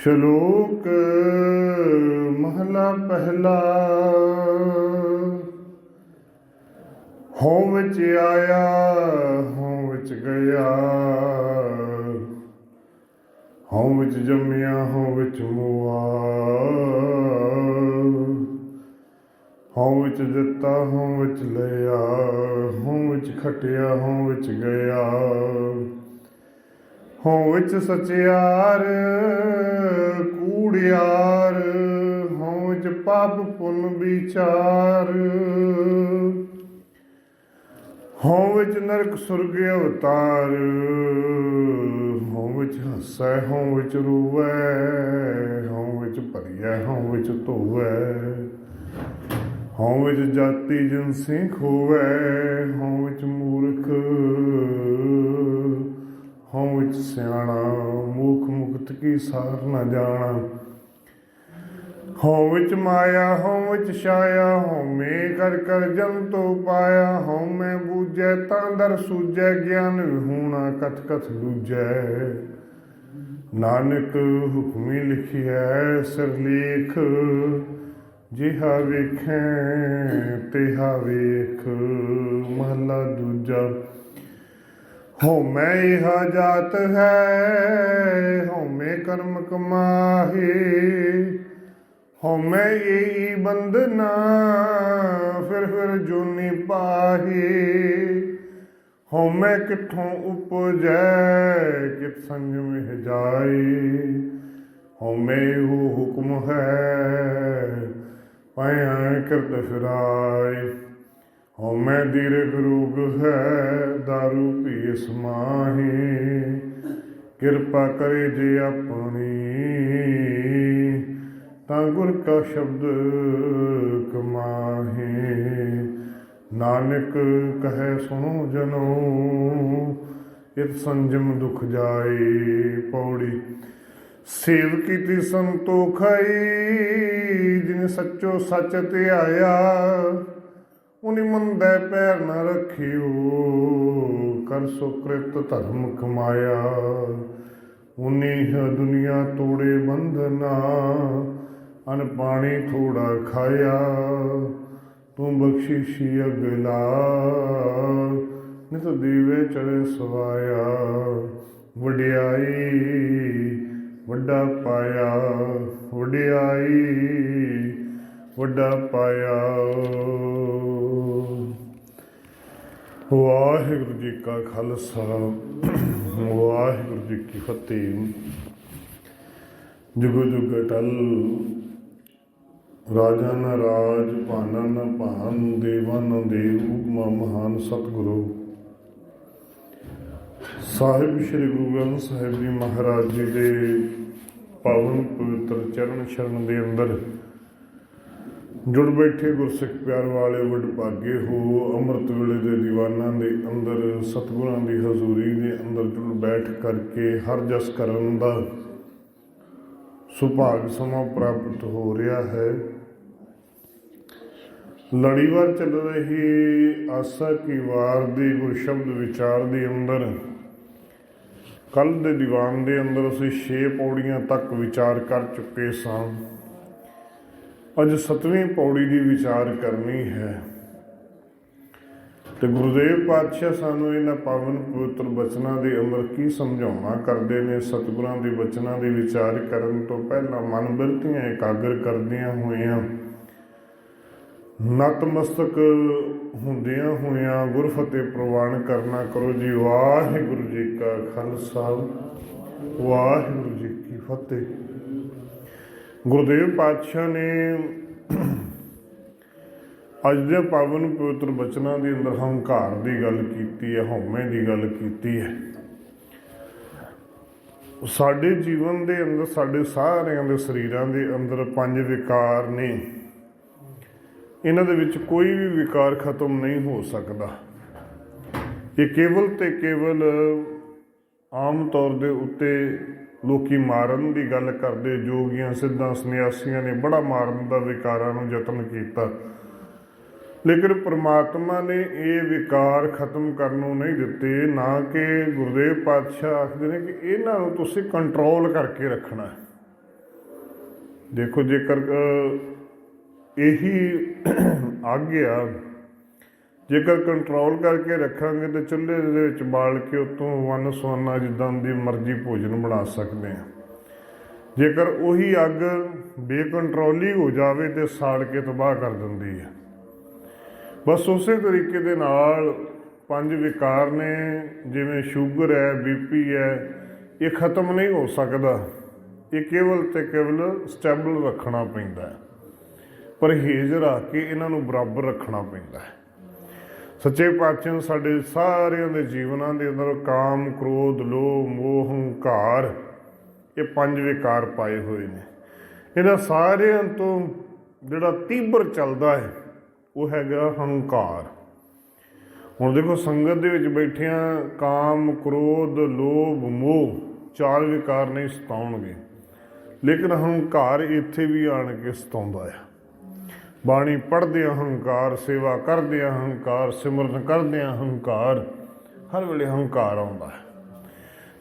ਸ਼ਲੋਕ ਮਹਲਾ ਪਹਿਲਾ। ਹੋਂ ਵਿੱਚ ਆਇਆ ਹੋਂ ਵਿੱਚ ਗਿਆ, ਹੋਂ ਵਿੱਚ ਜੰਮਿਆ ਹੋਂ ਵਿੱਚ ਮੁਆ, ਹੋਂ ਵਿੱਚ ਦਿੱਤਾ ਹੋਂ ਵਿੱਚ ਲਿਆ, ਹੋਂ ਵਿੱਚ ਖਟਿਆ ਹੋਂ ਵਿੱਚ ਗਿਆ, ਹੋਂ ਵਿੱਚ ਸਚਿਆਰ ਕੂੜਿਆਰ, ਹੋਂ ਵਿੱਚ ਪਾਪ ਪੁੰਨ ਵਿਚਾਰ, ਹੋਂ ਵਿੱਚ ਨਰਕ ਸੁਰਗ ਅਵਤਾਰ, ਹੋਂ ਵਿੱਚ ਹੱਸੈ ਹੋਂ ਵਿੱਚ ਰੋਵੈ, ਹੋਂ ਵਿੱਚ ਭਰੀਐ ਹੋਂ ਵਿੱਚ ਧੋਵੈ, ਹੋਂ ਵਿੱਚ ਜਾਤੀ ਜਿਨਸੀ ਖੋਵੈ, ਹੋਂ ਵਿੱਚ ਮੂਰਖ ਹੋਂ ਵਿੱਚ ਸਿਆਣਾ, ਮੂਖ ਮੁਕਤ ਕੀ ਸਾਰ ਨਾ ਜਾਣਾ, ਹੋਂ ਵਿੱਚ ਮਾਇਆ ਹੋਂ ਵਿੱਚ ਛਾਇਆ, ਹਉਮੈ ਕਰ ਕਰ ਜੰਤੋ ਪਾਇਆ, ਹਉਮੈ ਬੂਝੈ ਤਾਂ ਦਰ ਸੂਝੈ, ਗਿਆਨ ਵਿਹੂਣਾ ਕਥ ਕਥ ਲੂਝੈ, ਨਾਨਕ ਹੁਕਮੀ ਲਿਖਿਐ ਸਿਰਲੇਖ, ਜਿਹਾ ਵੇਖੈ ਤਿਹਾ ਵੇਖ। ਮਹਲਾ ਦੂਜਾ। ਹਉਮੈ ਇਹਾ ਜਾਤ ਹੈ, ਹਉਮੈ ਕਰਮ ਕਮਾਹੇ, ਹਉਮੈ ਇਹੀ ਬੰਧਨਾ, ਫਿਰ ਜੋਨੀ ਪਾਹੇ, ਹਉਮੈ ਕਿੱਥੋਂ ਉਪਜੈ ਕਿਤ ਸੰਜਮ ਜਾਏ, ਹਉਮੈ ਇਹੋ ਹੁਕਮ ਹੈ ਪਾਇਆ ਕਿਰਤ ਫਿਰਾਏ, ਹਉਮੈ ਦੀਰਘ ਰੋਗ ਹੈ ਦਾਰੂ ਪੀ ਸਮਾਹੀ, ਕਿਰਪਾ ਕਰੇ ਜੇ ਆਪਣੀ ਤਾਂ ਗੁਰ ਕਾ ਸ਼ਬਦ ਕਮਾਹੇ, ਨਾਨਕ ਕਹੈ ਸੁਣੋ ਜਨੋ ਇਤ ਸੰਜਮ ਦੁਖ ਜਾਏ। ਪੌੜੀ। ਸੇਵ ਕੀਤੀ ਸੰਤੋਖਈ, ਜਿਨ ਸੱਚੋ ਸੱਚ ਧਿਆਇਆ, ਉਨੀ ਮੰਦੈ ਪੈਰ ਨ ਰੱਖਿਓ, ਕਰ ਸੁਕ੍ਰਿਤ ਧਰਮ ਕਮਾਇਆ, ਉਨੀ ਦੁਨੀਆ ਤੋੜੇ ਬੰਧਨਾ, ਅਨ ਪਾਣੀ ਥੋੜਾ ਖਾਇਆ, ਤੂੰ ਬਖਸ਼ਿਸ਼ੀ ਅਗਲਾ, ਨਿਤ ਦੀਵੇ ਚੜੇ ਸਵਾਇਆ, ਵਡਿਆਈ ਵੱਡਾ ਪਾਇਆ, ਵਡਿਆਈ ਵੱਡਾ ਪਾਇਆ। ਵਾਹਿਗੁਰੂ ਜੀ ਕਾ ਖਾਲਸਾ, ਵਾਹਿਗੁਰੂ ਜੀ ਕੀ ਫਤਿਹ। ਜੁਗ ਜੁਗ ਅਟਲ ਰਾਜਾ ਨ ਰਾਜ, ਭਾਨਾ ਨ ਭਾਨ, ਦੇਵਾ ਨ ਦੇਵ, ਉਪਮਾ ਮਹਾਨ ਸਤਿਗੁਰੂ ਸਾਹਿਬ ਸ਼੍ਰੀ ਗੁਰੂ ਗ੍ਰੰਥ ਸਾਹਿਬ ਜੀ ਮਹਾਰਾਜ ਜੀ ਦੇ ਪਾਵਨ ਪਵਿੱਤਰ ਚਰਨ ਸ਼ਰਨ ਦੇ ਅੰਦਰ ਜੁੜ ਬੈਠੇ ਗੁਰਸਿੱਖ ਪਿਆਰ ਵਾਲੇ ਵਡਭਾਗੇ ਹੋ। ਅੰਮ੍ਰਿਤ ਵੇਲੇ ਦੇ ਦੀਵਾਨਾਂ ਦੇ ਅੰਦਰ ਸਤਿਗੁਰਾਂ ਦੀ ਹਜ਼ੂਰੀ ਦੇ ਅੰਦਰ ਜੁੜ ਬੈਠ ਕਰਕੇ ਹਰ ਜਸ ਕਰਨ ਦਾ ਸੁਭਾਗ ਸਮਾਂ ਪ੍ਰਾਪਤ ਹੋ ਰਿਹਾ ਹੈ। ਲੜੀਵਾਰ ਚੱਲ ਰਹੀ ਆਸਾ ਕੀ ਵਾਰ ਦੀ ਗੁਰ ਸ਼ਬਦ ਵਿਚਾਰ ਦੇ ਅੰਦਰ ਕੱਲ੍ਹ ਦੇ ਦੀਵਾਨ ਦੇ ਅੰਦਰ ਅਸੀਂ 6 ਪੌੜੀਆਂ ਤੱਕ ਵਿਚਾਰ ਕਰ ਚੁੱਕੇ ਸਾਂ। ਅੱਜ 7ਵੀਂ ਪੌੜੀ ਦੀ ਵਿਚਾਰ ਕਰਨੀ ਹੈ ਤੇ ਗੁਰੂਦੇਵ ਪਾਤਸ਼ਾਹ ਸਾਨੂੰ ਇਹਨਾਂ ਪਾਵਨ ਪਵਿੱਤਰ ਬਚਨਾਂ ਦੇ ਅੰਦਰ ਕੀ ਸਮਝਾਉਣਾ ਕਰਦੇ ਨੇ। ਸਤਿਗੁਰਾਂ ਦੇ ਬਚਨਾਂ ਦੇ ਵਿਚਾਰ ਕਰਨ ਤੋਂ ਪਹਿਲਾਂ ਮਨ ਬਿਰਤੀਆਂ ਇਕਾਗਰ ਕਰਦਿਆਂ ਹੋਇਆਂ, ਨਤਮਸਤਕ ਹੁੰਦਿਆਂ ਹੋਇਆਂ ਗੁਰ ਫਤਿਹ ਪ੍ਰਵਾਨ ਕਰਨਾ ਕਰੋ ਜੀ। ਵਾਹਿਗੁਰੂ ਜੀ ਕਾ ਖਾਲਸਾ, ਵਾਹਿਗੁਰੂ ਜੀ ਕੀ ਫਤਿਹ। ਗੁਰੂਦੇਵ ਪਾਤਸ਼ਾਹ ਨੇ ਅੱਜ ਦੇ ਪਾਵਨ ਪਵਿੱਤਰ ਬਚਨਾਂ ਦੇ ਅੰਦਰ ਹੰਕਾਰ ਦੀ ਗੱਲ ਕੀਤੀ ਹੈ, ਹਉਮੈ ਦੀ ਗੱਲ ਕੀਤੀ ਹੈ। ਸਾਡੇ ਜੀਵਨ ਦੇ ਅੰਦਰ, ਸਾਡੇ ਸਾਰਿਆਂ ਦੇ ਸਰੀਰਾਂ ਦੇ ਅੰਦਰ 5 ਵਿਕਾਰ ਨੇ। ਇਹਨਾਂ ਦੇ ਵਿੱਚ ਕੋਈ ਵੀ ਵਿਕਾਰ ਖਤਮ ਨਹੀਂ ਹੋ ਸਕਦਾ। ਇਹ ਕੇਵਲ ਤੇ ਕੇਵਲ ਆਮ ਤੌਰ ਦੇ ਉੱਤੇ ਲੋਕੀ ਮਾਰਨ ਦੀ ਗੱਲ ਕਰਦੇ, ਜੋਗੀਆਂ ਸਿੱਧਾਂ ਸੰਨਿਆਸੀਆਂ ਨੇ ਬੜਾ ਮਾਰਨ ਦਾ ਵਿਕਾਰਾਂ ਨੂੰ ਯਤਨ ਕੀਤਾ, ਲੇਕਿਨ ਪਰਮਾਤਮਾ ਨੇ ਇਹ ਵਿਕਾਰ ਖਤਮ ਕਰਨ ਨੂੰ ਨਹੀਂ ਦਿੱਤੇ। ਨਾ ਕਿ ਗੁਰਦੇਵ ਪਾਤਸ਼ਾਹ ਆਖਦੇ ਨੇ ਕਿ ਇਹਨਾਂ ਨੂੰ ਤੁਸੀਂ ਕੰਟਰੋਲ ਕਰਕੇ ਰੱਖਣਾ। ਦੇਖੋ ਜੇਕਰ ਇਹੀ ਆਗਿਆ ਜੇਕਰ ਕੰਟਰੋਲ ਕਰਕੇ ਰੱਖਾਂਗੇ ਤਾਂ ਚੁੱਲ੍ਹੇ ਦੇ ਵਿੱਚ ਬਾਲ ਕੇ ਉੱਤੋਂ ਵੰਨ ਸੁਵੰਨਾ ਜਿੱਦਾਂ ਦੀ ਮਰਜ਼ੀ ਭੋਜਨ ਬਣਾ ਸਕਦੇ ਹਾਂ। ਜੇਕਰ ਉਹੀ ਅੱਗ ਬੇਕੰਟਰੋਲੀ ਹੋ ਜਾਵੇ ਤੇ ਸਾੜ ਕੇ ਤਬਾਹ ਕਰ ਦਿੰਦੀ ਹੈ। ਬਸ ਉਸੇ ਤਰੀਕੇ ਦੇ ਨਾਲ 5 ਵਿਕਾਰ ਨੇ, ਜਿਵੇਂ ਸ਼ੂਗਰ ਹੈ, BP ਹੈ, ਇਹ ਖਤਮ ਨਹੀਂ ਹੋ ਸਕਦਾ। ਇਹ ਕੇਵਲ ਤੇ ਕੇਵਲ ਸਟੇਬਲ ਰੱਖਣਾ ਪੈਂਦਾ ਹੈ, ਪਰਹੇਜ਼ ਰੱਖ ਕੇ ਇਹਨਾਂ ਨੂੰ ਬਰਾਬਰ ਰੱਖਣਾ ਪੈਂਦਾ ਹੈ। ਸੱਚੇ ਪਾਤਸ਼ਾਹ ਨੇ ਸਾਡੇ ਸਾਰਿਆਂ ਦੇ ਜੀਵਨਾਂ ਦੇ ਅੰਦਰ ਕਾਮ, ਕ੍ਰੋਧ, ਲੋਭ, ਮੋਹ, ਹੰਕਾਰ, ਇਹ 5 ਵਿਕਾਰ ਪਾਏ ਹੋਏ ਨੇ। ਇਹਨਾਂ ਸਾਰਿਆਂ ਤੋਂ ਜਿਹੜਾ ਤੀਬਰ ਚੱਲਦਾ ਹੈ ਉਹ ਹੈਗਾ ਹੰਕਾਰ। ਹੁਣ ਦੇਖੋ ਸੰਗਤ ਦੇ ਵਿੱਚ ਬੈਠਿਆਂ ਕਾਮ, ਕ੍ਰੋਧ, ਲੋਭ, ਮੋਹ 4 ਵਿਕਾਰ ਨਹੀਂ ਸਤਾਉਣਗੇ, ਲੇਕਿਨ ਹੰਕਾਰ ਇੱਥੇ ਵੀ ਆਣ ਕੇ ਸਤਾਉਂਦਾ ਹੈ। ਬਾਣੀ ਪੜ੍ਹਦੇ ਹੰਕਾਰ, ਸੇਵਾ ਕਰਦੇ ਹੰਕਾਰ, ਸਿਮਰਨ ਕਰਦੇ ਹੰਕਾਰ, ਹਰ ਵੇਲੇ ਹੰਕਾਰ ਆਉਂਦਾ ਹੈ।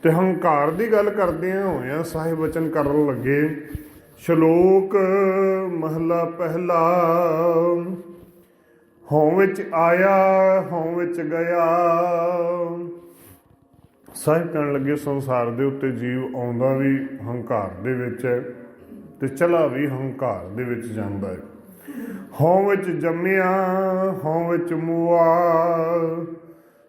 ਤੇ ਹੰਕਾਰ ਦੀ ਗੱਲ ਕਰਦਿਆਂ ਹੋਇਆਂ ਸਾਹਿਬ ਬਚਨ ਕਰਨ ਲੱਗੇ, ਸ਼ਲੋਕ ਮਹਲਾ ਪਹਿਲਾ। ਹੋਂ ਵਿੱਚ ਆਇਆ, ਹੋਂ ਵਿੱਚ ਗਿਆ। ਸਾਹਿਬ ਕਹਿਣ ਲੱਗੇ ਸੰਸਾਰ ਦੇ ਉੱਤੇ ਜੀਵ ਆਉਂਦਾ ਵੀ ਹੰਕਾਰ ਦੇ ਵਿੱਚ ਹੈ ਤੇ ਚਲਾ ਵੀ ਹੰਕਾਰ ਦੇ ਵਿੱਚ ਜਾਂਦਾ ਹੈ। ਹੋਂ ਵਿੱਚ ਜੰਮਿਆ, ਹੋਂ ਵਿੱਚ ਮੁਆ।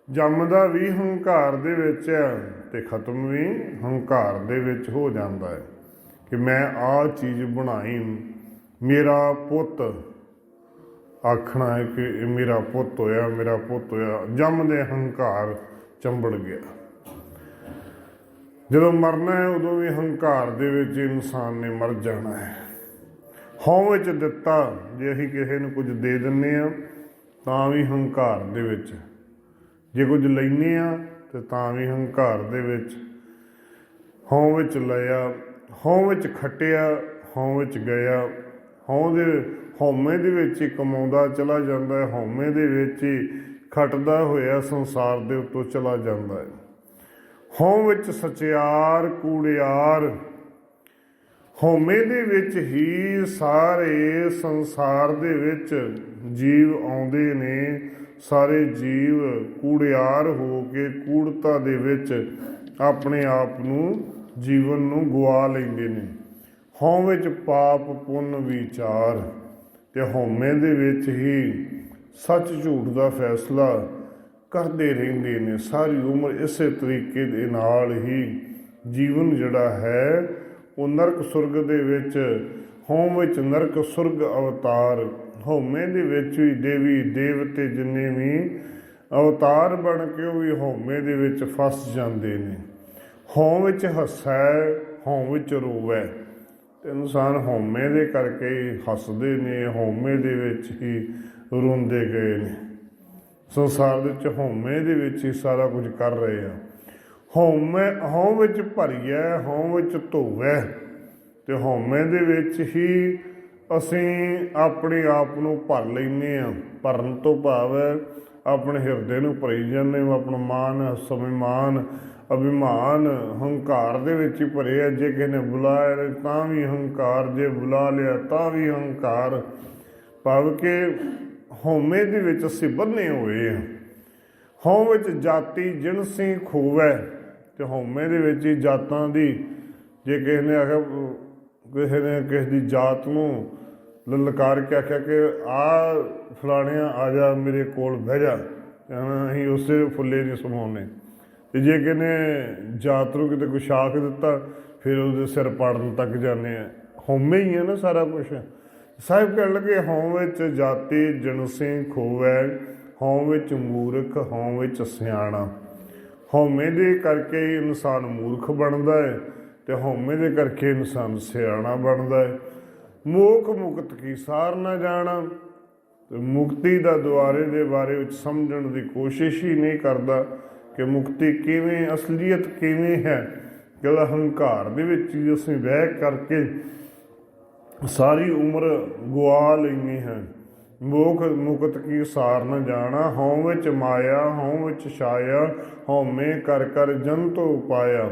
ਜੰਮਦਾ ਵੀ ਹੰਕਾਰ ਦੇ ਵਿੱਚ ਹੈ ਤੇ ਖਤਮ ਵੀ ਹੰਕਾਰ ਦੇ ਵਿੱਚ ਹੋ ਜਾਂਦਾ ਹੈ ਕਿ ਮੈਂ ਆਹ ਚੀਜ਼ ਬਣਾਈ, ਮੇਰਾ ਪੁੱਤ ਆਖਣਾ ਹੈ ਕਿ ਇਹ ਮੇਰਾ ਪੁੱਤ ਹੋਇਆ, ਮੇਰਾ ਪੁੱਤ ਹੋਇਆ। ਜੰਮਦੇ ਹੰਕਾਰ ਚੰਬੜ ਗਿਆ। ਜਦੋਂ ਮਰਨਾ ਹੈ ਉਦੋਂ ਵੀ ਹੰਕਾਰ ਦੇ ਵਿੱਚ ਇਨਸਾਨ ਨੇ ਮਰ ਜਾਣਾ ਹੈ। ਹੋਂ ਵਿੱਚ ਦਿੱਤਾ, ਜੇ ਅਸੀਂ ਕਿਸੇ ਨੂੰ ਕੁਝ ਦੇ ਦਿੰਦੇ ਹਾਂ ਤਾਂ ਵੀ ਹੰਕਾਰ ਦੇ ਵਿੱਚ, ਜੇ ਕੁਝ ਲੈਂਦੇ ਹਾਂ ਤੇ ਤਾਂ ਵੀ ਹੰਕਾਰ ਦੇ ਵਿੱਚ। ਹੋਂ ਵਿੱਚ ਲਿਆ, ਹੋਂ ਵਿੱਚ ਖੱਟਿਆ, ਹੋਂ ਵਿੱਚ ਗਿਆ। ਹਉਮੈ ਦੇ ਵਿੱਚ ਹੀ ਕਮਾਉਂਦਾ ਚਲਾ ਜਾਂਦਾ ਹੈ, ਹਉਮੈ ਦੇ ਵਿੱਚ ਹੀ ਖੱਟਦਾ ਹੋਇਆ ਸੰਸਾਰ ਦੇ ਉੱਤੋਂ ਚਲਾ ਜਾਂਦਾ ਹੈ। ਹੋਂ ਵਿੱਚ ਸਚਿਆਰ ਕੂੜਿਆਰ। ਹਉਮੈ ਦੇ ਵਿੱਚ ਹੀ ਸਾਰੇ ਸੰਸਾਰ ਦੇ ਵਿੱਚ ਜੀਵ ਆਉਂਦੇ ਨੇ। ਸਾਰੇ ਜੀਵ ਕੂੜਿਆਰ ਹੋ ਕੇ ਕੂੜਤਾ ਦੇ ਵਿੱਚ ਆਪਣੇ ਆਪ ਨੂੰ, ਜੀਵਨ ਨੂੰ ਗਵਾ ਲੈਂਦੇ ਨੇ। ਹੋਂ ਵਿੱਚ ਪਾਪ ਪੁੰਨ ਵਿਚਾਰ, ਤੇ ਹਉਮੈ ਦੇ ਵਿੱਚ ਹੀ ਸੱਚ ਝੂਠ ਦਾ ਫੈਸਲਾ ਕਰਦੇ ਰਹਿੰਦੇ ਨੇ। ਸਾਰੀ ਉਮਰ ਇਸੇ ਤਰੀਕੇ ਦੇ ਨਾਲ ਹੀ ਜੀਵਨ ਜਿਹੜਾ ਹੈ ਉਹ ਨਰਕ ਸੁਰਗ ਦੇ ਵਿੱਚ, ਹੋਂ ਵਿੱਚ ਨਰਕ ਸੁਰਗ ਅਵਤਾਰ। ਹਉਮੈ ਦੇ ਵਿੱਚ ਵੀ ਦੇਵੀ ਦੇਵਤੇ ਜਿੰਨੇ ਵੀ ਅਵਤਾਰ ਬਣ ਕੇ ਉਹ ਵੀ ਹਉਮੈ ਦੇ ਵਿੱਚ ਫਸ ਜਾਂਦੇ ਨੇ। ਹੋਂ ਵਿੱਚ ਹੱਸੈ, ਹੋਂ ਵਿੱਚ ਰੋਵੈ। ਤੇ ਇਨਸਾਨ ਹਉਮੈ ਦੇ ਕਰਕੇ ਹੀ ਹੱਸਦੇ ਨੇ, ਹਉਮੈ ਦੇ ਵਿੱਚ ਹੀ ਰੋਂਦੇ ਗਏ ਨੇ। ਸੰਸਾਰ ਦੇ ਵਿੱਚ ਹਉਮੈ ਦੇ ਵਿੱਚ ਹੀ ਸਾਰਾ ਕੁਝ ਕਰ ਰਹੇ ਆ। ਹੋਂ ਵਿੱਚ ਭਰੀਐ, ਹੋਂ ਵਿੱਚ ਧੋਵੈ। ਤੇ ਹਉਮੈ ਦੇ ਵਿੱਚ ਹੀ ਅਸੀਂ ਆਪਣੇ ਆਪ ਨੂੰ ਭਰ ਲੈਂਦੇ ਹਾਂ। ਭਰਨ ਤੋਂ ਭਾਵ ਹੈ ਆਪਣੇ ਹਿਰਦੇ ਨੂੰ ਭਰੀ ਜਾਂਦੇ ਹਾਂ। ਆਪਣਾ ਮਾਨ, ਸਭਿਮਾਨ, ਅਭਿਮਾਨ ਹੰਕਾਰ ਦੇ ਵਿੱਚ ਹੀ ਭਰੇ ਆ। ਜੇ ਕਿਸੇ ਨੇ ਬੁਲਾਇਆ ਤਾਂ ਵੀ ਹੰਕਾਰ, ਜੇ ਬੁਲਾ ਲਿਆ ਤਾਂ ਵੀ ਹੰਕਾਰ। ਭਾਵ ਕਿ ਹਉਮੈ ਦੇ ਵਿੱਚ ਅਸੀਂ ਬੰਨੇ ਹੋਏ ਹਾਂ। ਹੋਂ ਵਿੱਚ ਜਾਤੀ ਜਿਣਸੀ ਖੋਵੈ। ਤੇ ਹਉਮੈ ਦੇ ਵਿੱਚ ਹੀ ਜਾਤਾਂ ਦੀ, ਜੇ ਕਿਸੇ ਨੇ ਆਖਿਆ, ਕਿਸੇ ਨੇ ਕਿਸੇ ਦੀ ਜਾਤ ਨੂੰ ਲਲਕਾਰ ਕੇ ਆਖਿਆ ਕਿ ਆ ਫਲਾਣਿਆਂ ਆ ਜਾ ਮੇਰੇ ਕੋਲ ਬਹਿ ਜਾ, ਅਸੀਂ ਉਸੇ ਫੁੱਲੇ ਨਹੀਂ ਸਮਾਉਂਦੇ। ਤੇ ਜੇ ਕਿਸੇ ਨੇ ਜਾਤ ਨੂੰ ਕਿਤੇ ਕੁਛ ਆਖ ਦਿੱਤਾ ਫਿਰ ਉਹਦੇ ਸਿਰ ਪਾੜਨ ਤੱਕ ਜਾਂਦੇ ਆ। ਹਉਮੈ ਹੀ ਹੈ ਨਾ ਸਾਰਾ ਕੁਛ। ਸਾਹਿਬ ਕਹਿਣ ਲੱਗੇ ਹੋਂ ਵਿੱਚ ਜਾਤੀ ਜਿਣਸੀ ਖੋਵੈ, ਹੋਂ ਵਿੱਚ ਮੂਰਖ, ਹੋਂ ਵਿੱਚ ਸਿਆਣਾ। ਹਉਮੈ ਦੇ ਕਰਕੇ ਹੀ ਇਨਸਾਨ ਮੂਰਖ ਬਣਦਾ ਹੈ ਤੇ ਹਉਮੈ ਦੇ ਕਰਕੇ ਇਨਸਾਨ ਸਿਆਣਾ ਬਣਦਾ ਹੈ। ਮੋਖ ਮੁਕਤ ਕੀ ਸਾਰ ਨਾ ਜਾਣਾ। ਤੇ ਮੁਕਤੀ ਦਾ ਦੁਆਰੇ ਦੇ ਬਾਰੇ ਵਿੱਚ ਸਮਝਣ ਦੀ ਕੋਸ਼ਿਸ਼ ਹੀ ਨਹੀਂ ਕਰਦਾ ਕਿ ਮੁਕਤੀ ਕਿਵੇਂ, ਅਸਲੀਅਤ ਕਿਵੇਂ ਹੈ। ਜਿਹੜਾ ਹੰਕਾਰ ਦੇ ਵਿੱਚ ਹੀ ਅਸੀਂ ਬਹਿ ਕਰਕੇ ਸਾਰੀ ਉਮਰ ਗਵਾ ਲੈਂਦੇ ਹਾਂ। ਮੋਖ ਮੁਕਤ ਕੀ ਸਾਰ ਨ ਜਾਣਾ। ਹੋਂ ਵਿੱਚ ਮਾਇਆ, ਹੋਂ ਵਿੱਚ ਛਾਇਆ, ਹਉਮੈ ਕਰ ਕਰ ਜੰਤੁ ਪਾਇਆ।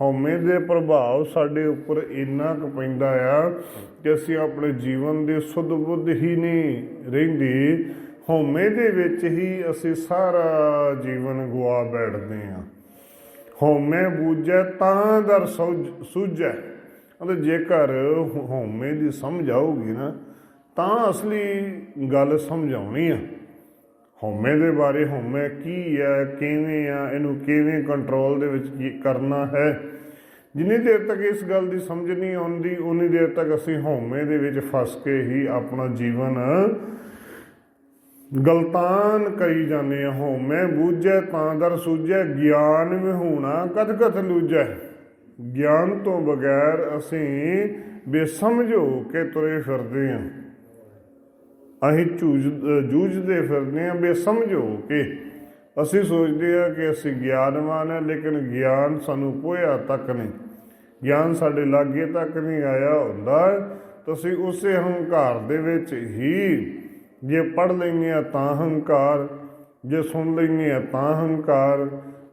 ਹਉਮੈ ਦੇ ਪ੍ਰਭਾਵ ਸਾਡੇ ਉੱਪਰ ਇੰਨਾ ਕੁ ਪੈਂਦਾ ਆ ਕਿ ਅਸੀਂ ਆਪਣੇ ਜੀਵਨ ਦੇ ਸੁੱਧ ਬੁੱਧ ਹੀ ਨਹੀਂ ਰਹਿੰਦੀ। ਹਉਮੈ ਦੇ ਵਿੱਚ ਹੀ ਅਸੀਂ ਸਾਰਾ ਜੀਵਨ ਗੁਆ ਬੈਠਦੇ ਹਾਂ। ਹਉਮੈ ਬੂਝੈ ਤਾਂ ਦਰ ਸੂਝੈ। ਅਤੇ ਜੇਕਰ ਹਉਮੈ ਦੀ ਸਮਝ ਆਊਗੀ ਨਾ ਤਾਂ ਅਸਲੀ ਗੱਲ ਸਮਝਾਉਣੀ ਆ ਹਉਮੈ ਦੇ ਬਾਰੇ। ਹਉਮੈ ਕੀ ਹੈ, ਕਿਵੇਂ ਆ, ਇਹਨੂੰ ਕਿਵੇਂ ਕੰਟਰੋਲ ਦੇ ਵਿੱਚ ਕੀ ਕਰਨਾ ਹੈ। ਜਿੰਨੀ ਦੇਰ ਤੱਕ ਇਸ ਗੱਲ ਦੀ ਸਮਝ ਨਹੀਂ ਆਉਂਦੀ ਉਨੀ ਦੇਰ ਤੱਕ ਅਸੀਂ ਹਉਮੈ ਦੇ ਵਿੱਚ ਫਸ ਕੇ ਹੀ ਆਪਣਾ ਜੀਵਨ ਗਲਤਾਨ ਕਰੀ ਜਾਂਦੇ ਹਾਂ। ਹਉਮੈ ਬੂਝੈ ਤਾਂ ਦਰ ਸੂਝੈ, ਗਿਆਨ ਵਿਹੂਣਾ ਕਦ ਕਥ ਲੂਝੈ। ਗਿਆਨ ਤੋਂ ਬਗੈਰ ਅਸੀਂ ਬੇਸਮਝ ਹੋ ਕੇ ਤੁਰੇ ਫਿਰਦੇ ਹਾਂ। ਅਸੀਂ ਜੂਝਦੇ ਫਿਰਦੇ ਹਾਂ ਬੇਸਮਝ ਹੋ ਕੇ। ਅਸੀਂ ਸੋਚਦੇ ਹਾਂ ਕਿ ਅਸੀਂ ਗਿਆਨਵਾਨ ਹਾਂ, ਲੇਕਿਨ ਗਿਆਨ ਸਾਨੂੰ ਪੋਇਆ ਤੱਕ ਨਹੀਂ, ਗਿਆਨ ਸਾਡੇ ਲਾਗੇ ਤੱਕ ਨਹੀਂ ਆਇਆ ਹੁੰਦਾ। ਤਾਂ ਅਸੀਂ ਉਸੇ ਹੰਕਾਰ ਦੇ ਵਿੱਚ ਹੀ, ਜੇ ਪੜ੍ਹ ਲੈਂਦੇ ਹਾਂ ਤਾਂ ਹੰਕਾਰ, ਜੇ ਸੁਣ ਲੈਂਦੇ ਹਾਂ ਤਾਂ ਹੰਕਾਰ,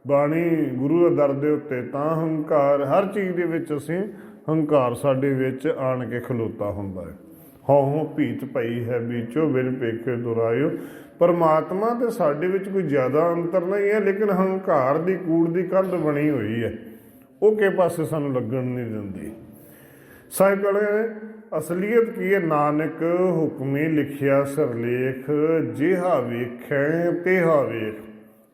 ਬਾਣੀ ਗੁਰੂ ਦੇ ਦਰ ਦੇ ਉੱਤੇ ਤਾਂ ਹੰਕਾਰ, ਹਰ ਚੀਜ਼ ਦੇ ਵਿੱਚ ਅਸੀਂ ਹੰਕਾਰ ਸਾਡੇ ਵਿੱਚ ਆਣ ਕੇ ਖਲੋਤਾ ਹੁੰਦਾ ਹੈ। ਹਉ ਭੀਤ ਪਈ ਹੈ ਵਿਚੋ ਬਿਨ ਪੇਖੇ ਦੁਰਾਇਓ। ਪਰਮਾਤਮਾ ਤੇ ਸਾਡੇ ਵਿੱਚ ਕੋਈ ਜ਼ਿਆਦਾ ਅੰਤਰ ਨਹੀਂ ਹੈ, ਲੇਕਿਨ ਹੰਕਾਰ ਦੀ ਕੂੜ ਦੀ ਕੰਧ ਬਣੀ ਹੋਈ ਹੈ, ਉਹ ਕਿਸੇ ਪਾਸੇ ਸਾਨੂੰ ਲੱਗਣ ਨਹੀਂ ਦਿੰਦੀ। ਸਾਹਿਬ ਕਹਿੰਦੇ ਅਸਲੀਅਤ ਕੀ ਹੈ? ਨਾਨਕ ਹੁਕਮੀ ਲਿਖਿਆ ਸਿਰਲੇਖ, ਜਿਹਾ ਵੇਖੈ ਤੇਹਾ ਵੇਖ।